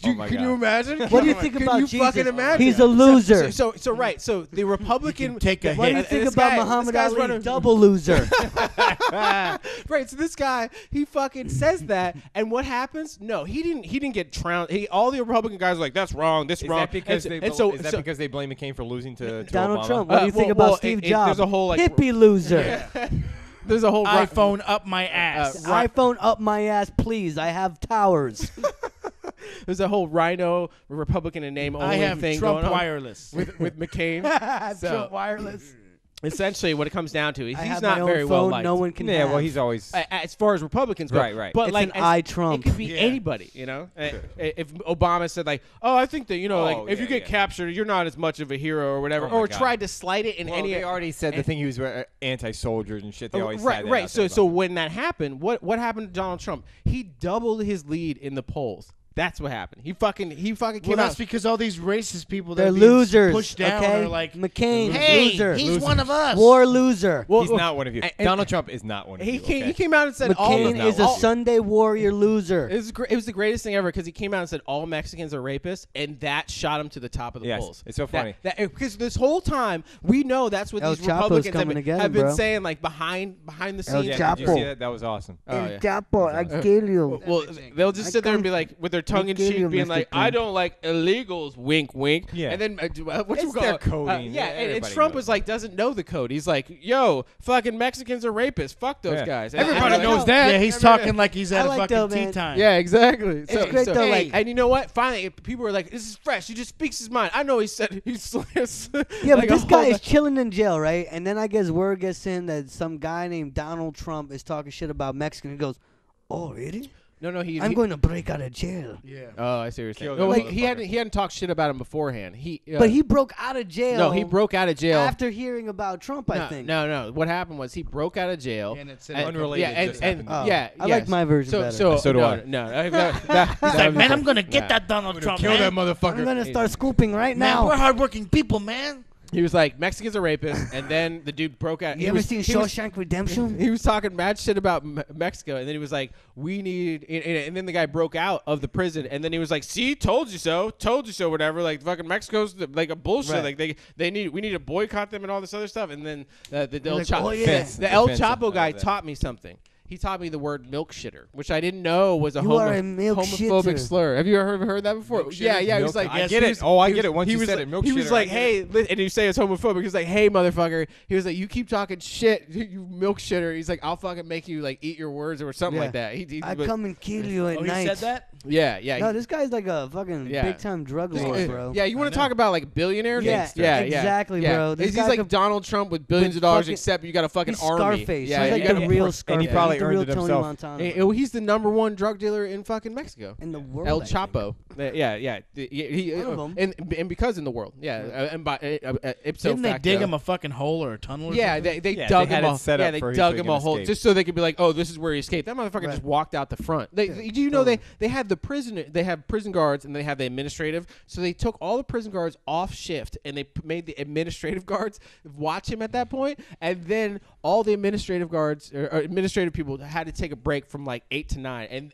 Oh my Can you God. imagine? what do you think Can about you Jesus? fucking imagine? He's a loser. So right. So the Republican take a What do you hit. think this about guy- Muhammad this guy's Ali? running- Double loser. Right. So this guy, he fucking says that, and what happens? No, he didn't get trounced. All the Republican guys are like, that's wrong. This Is wrong. that because and, they and so, is that so because they blame McCain for losing to Donald Obama? Trump. What do you think well, about Steve Jobs? there's a whole like hippie loser. there's a whole iPhone up my ass. iPhone up my ass, please. I have towers. there's a whole Rhino Republican and name only I have thing Trump going on wireless. with McCain. Trump wireless. Essentially, what it comes down to, I he's have not my own very phone. well liked. No one can. Yeah, have. well, he's always. As far as Republicans go, Right. But It's like, an I Trump. it could be Yeah. anybody, you know. If Obama said like, "Oh, I think that Oh, if you yeah, get yeah. captured, you're not as much of a hero or whatever," Oh my or God. tried to slight it in Well, any. they already said the thing he was anti-soldiers and shit. They always right, said that right. out there So about him. when that happened, what happened to Donald Trump? He doubled his lead in the polls. That's what happened. He fucking Well, came that's out. because all these racist people that They're are being losers. pushed down okay, are like, McCain, Hey, loser, he's one of us. war loser. Well, he's not one of you. and- Donald Trump is not one of he you. came. okay? He came out and said McCain not is a one. Sunday warrior loser. It was the greatest thing ever because he came out and said all Mexicans are rapists, and that shot him to the top of the Yes, polls. it's so funny. Because this whole time we know that's what El these Chapo's Republicans coming to get have him, been bro. saying, like behind the El scenes. Yeah, did you Chapo. see that? That was awesome. Oh, yeah. Chapo, I kill you. Well, they'll just sit there and be like, with their tongue in kill you, cheek, being Mr. like, "I Trump." don't like illegals," wink, wink. Yeah. And then what you It's call their it? coding. Yeah, Yeah, and everybody Trump knows was like, doesn't know the code. He's like, "Yo, fucking Mexicans are rapists. Fuck those Yeah. guys." And Everybody I'm knows like, that. yeah, he's Everybody- talking like he's at I a like fucking though, tea man. time. Yeah, exactly. It's great though, like- and you know what? Finally, people were like, "This is fresh. He just speaks his mind." I know he said he's Yeah, like but a this guy whole- is chilling in jail, right? And then I guess word gets in that some guy named Donald Trump is talking shit about Mexican. He goes, "Oh, really? No, I'm going to break out of jail." Yeah. Oh, I see what you're saying. Kill No, that he hadn't talked shit about him beforehand. But he broke out of jail. no, he broke out of jail after hearing about Trump. I think. No. What happened was he broke out of jail. And it's Unrelated, Yeah, just and happened. Oh, yeah, I yes. like my version better. So do I. No, He's like, man, I'm gonna get that Donald Trump, Kill man. that motherfucker. I'm gonna start scooping right Man, we're now. hardworking people, man. He was like, Mexicans are rapists, and then the dude broke out. You ever seen Shawshank Redemption? He was talking mad shit about Mexico, and then he was like, "We need," and then the guy broke out of the prison, and then he was like, "See, told you so, whatever." Like fucking Mexico's like a bullshit. Right. Like we need to boycott them and all this other stuff. And then the El like, Chapo, oh, yeah. the El Defensive Chapo of guy that. taught me something. He taught me the word milk shitter, which I didn't know was a You are a milk homophobic shitter. slur. Have you ever heard that before? Milk Yeah, shitter? yeah. He Milk- was like, I yes, get he it. was- Oh, I he get was- it. Once he you was said like- it, milk he was shitter, like, I get "Hey," it. and you say it's homophobic. He was like, "Hey, motherfucker." He was like, "You keep talking shit, you milk shitter." He's like, "I'll fucking make you like eat your words or something Yeah. like that." I but- come and kill you at Oh, he night. said that? Yeah, yeah. No, this guy's like a fucking Yeah. big time drug Just- lord, bro. Yeah, you want I to know. talk about like billionaire Yeah, gangster. Yeah, exactly, yeah. bro. This He's guy's like a- Donald Trump with billions with of dollars, fucking- except you got a fucking He's army. Scarface. Yeah, He's like you the got- real and Scarface. he probably He's the earned real it Tony himself. Montana. He's the number one drug dealer in fucking Mexico. In the world. El I think. Chapo. He One of 'em. and because in the world. Yeah, and by ipso Didn't they facto. dig him a fucking hole or a tunnel or Yeah, something? they Yeah, dug they had him it a set yeah up they for he dug so he him can a hole escape. just so they could be like, oh, this is where he escaped. That motherfucker Right. just walked out the front. Do you know they had the prison? They have prison guards and they have the administrative. So they took all the prison guards off shift and they made the administrative guards watch him at that point, and then all the administrative guards or administrative people had to take a break from like 8 to 9. And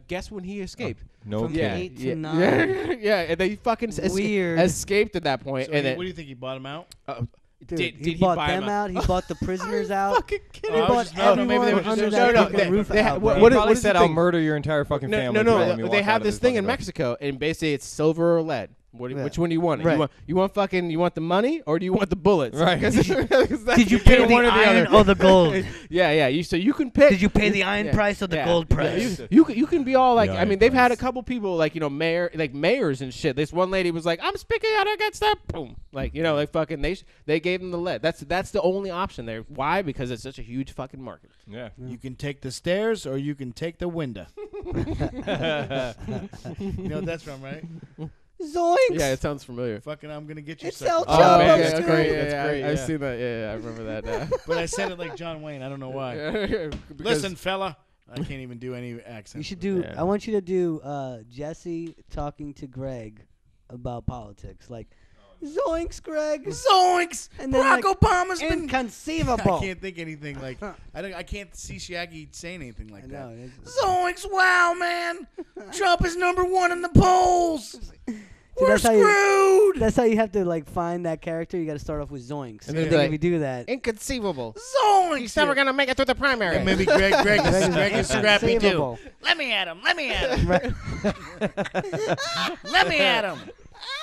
guess when he escaped? No From kidding. 8 to yeah, 9. yeah, and they fucking Weird. escaped at that point. So and what do you think? He bought him out? Dude, Did he he bought buy him them out? out. He bought the prisoners out. fucking kidding. He I was bought just- no, no, maybe they everyone were just- under no, that no, fucking they- roof they out, had- bro. what What is- probably the said, "I'll thing?" murder your entire fucking family." No, if you let me no. walk They out have of this thing fucking in door. Mexico, and basically it's silver or lead. Yeah. Which one do you want? Right. You want the money or do you want the bullets? Right. 'Cause Did you get pay the one or iron other. or the gold? Yeah. So you can pick. Did you pay the iron Yeah. price or the Yeah. gold Yeah, price? You can be all like, The I mean, iron they've had a price. couple people like, mayors and shit. This one lady was like, I'm speaking out against that. Boom. Like, like fucking they gave them the lead. That's the only option there. Why? Because it's such a huge fucking market. Yeah. You can take the stairs or you can take the window. You know what that's from, right? Zoinks! Yeah, it sounds familiar. Fucking, I'm gonna get you. It's sucker. El Oh, Chapo, man, it's that's good. great. That's Yeah, great, I've yeah. seen that. Yeah, I remember that. But I said it like John Wayne. I don't know why. Because- Listen, fella, I can't even do any accent. You should do. Yeah. I want you to do Jesse talking to Greg about politics, like Zoinks, Greg. Zoinks! And then, Barack like, Obama's been. Inconceivable. I can't think anything like. I can't see Shaggy saying anything like I that. know. Zoinks! Wow, man! Trump is #1 in the polls. We're that's how you- screwed. That's how you have to like find that character. You got to start off with Zoinks. And And then then be if you do that, Inconceivable. Zoinks! He's never gonna make it through the primary. And maybe Greg is scrappy too. inconceivable. Let me at him. Let me at him. Right. Let me at him.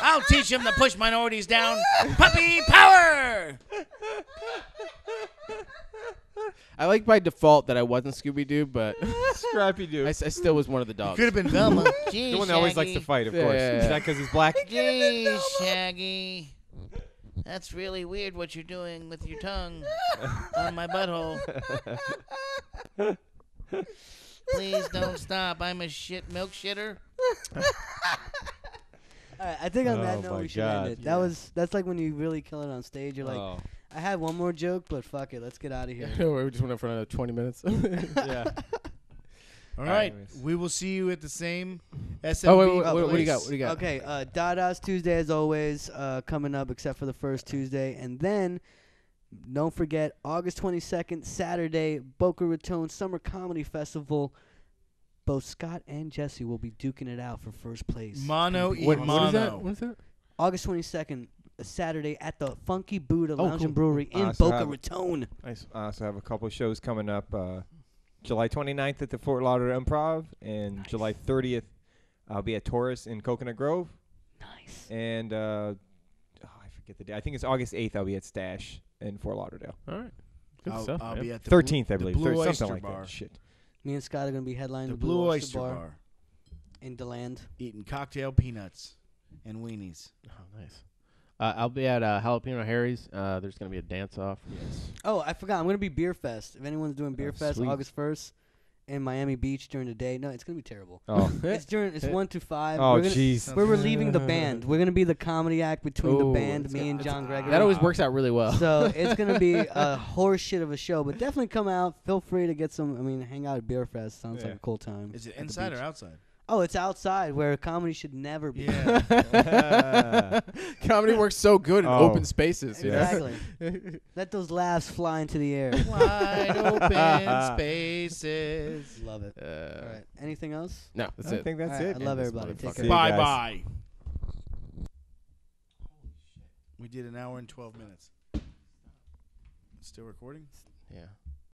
I'll teach him to push minorities down. Puppy power. I like by default that I wasn't Scooby Doo, but Scrappy dude. I The still was one of the dogs. Could have been Velma. Gee, one that always likes to Shaggy. fight, of Yeah, course. yeah, Is yeah. that because he's black? Gee, Shaggy. That's really weird what you're doing with your tongue on my butthole. Please don't stop. I'm a milk shitter. All right, I think on that Oh note my we should God. end it. That's like when you really kill it on stage. You're like, Oh. I had one more joke, but fuck it, let's get out of here. we just went up for another 20 minutes. Yeah. All right, Anyways. we will see you at the same SMB. Oh, wait, what do you place. got? What do you got? Okay, Dada's Tuesday as always coming up, except for the first Tuesday, and then don't forget August 22nd, Saturday, Boca Raton Summer Comedy Festival. Both Scott and Jesse will be duking it out for first place. Mono e What mono. is that? What is that? August 22nd, Saturday at the Funky Buddha Lounge cool. and Brewery in Awesome. Boca Raton. Nice. I also have a couple of shows coming up. July 29th at the Fort Lauderdale Improv, and July 30th I'll be at Taurus in Coconut Grove. Nice. And I forget the day. I think it's August 8th. I'll be at Stash in Fort Lauderdale. All right. Good I'll, stuff. I'll man. be at the 13th, I the believe. Blue something Oyster like Bar. that. Shit. Me and Scott are going to be headlining The Blue Oyster Bar Bar. in DeLand. Eating cocktail peanuts and weenies. Oh, nice. I'll be at Jalapeno Harry's. There's going to be a dance-off. Yes. Oh, I forgot. I'm going to be Beer Fest. If anyone's doing Beer Oh, Fest sweet. August 1st in Miami Beach during the day. No, it's going to be terrible. Oh. It's 1 to 5. Oh, We're gonna- jeez. We're relieving the band. We're going to be the comedy act between the Ooh, band, that's me good. and John Gregory. That always works out really well. So it's going to be a horse shit of a show, but definitely come out. Feel free to get some, hang out at Beer Fest. Sounds like Yeah. a cool time. Is it at the inside or beach. outside? Oh, it's outside where comedy should never be. Yeah. Comedy works so good in Oh. open spaces. Yeah. Exactly. Let those laughs fly into the air. Wide open spaces. Love it. All right. Anything else? No, that's I it. think that's All right, it. I love This everybody. Take motherfucker. care. See you Bye guys. bye. We did an hour and 12 minutes. Still recording? Yeah.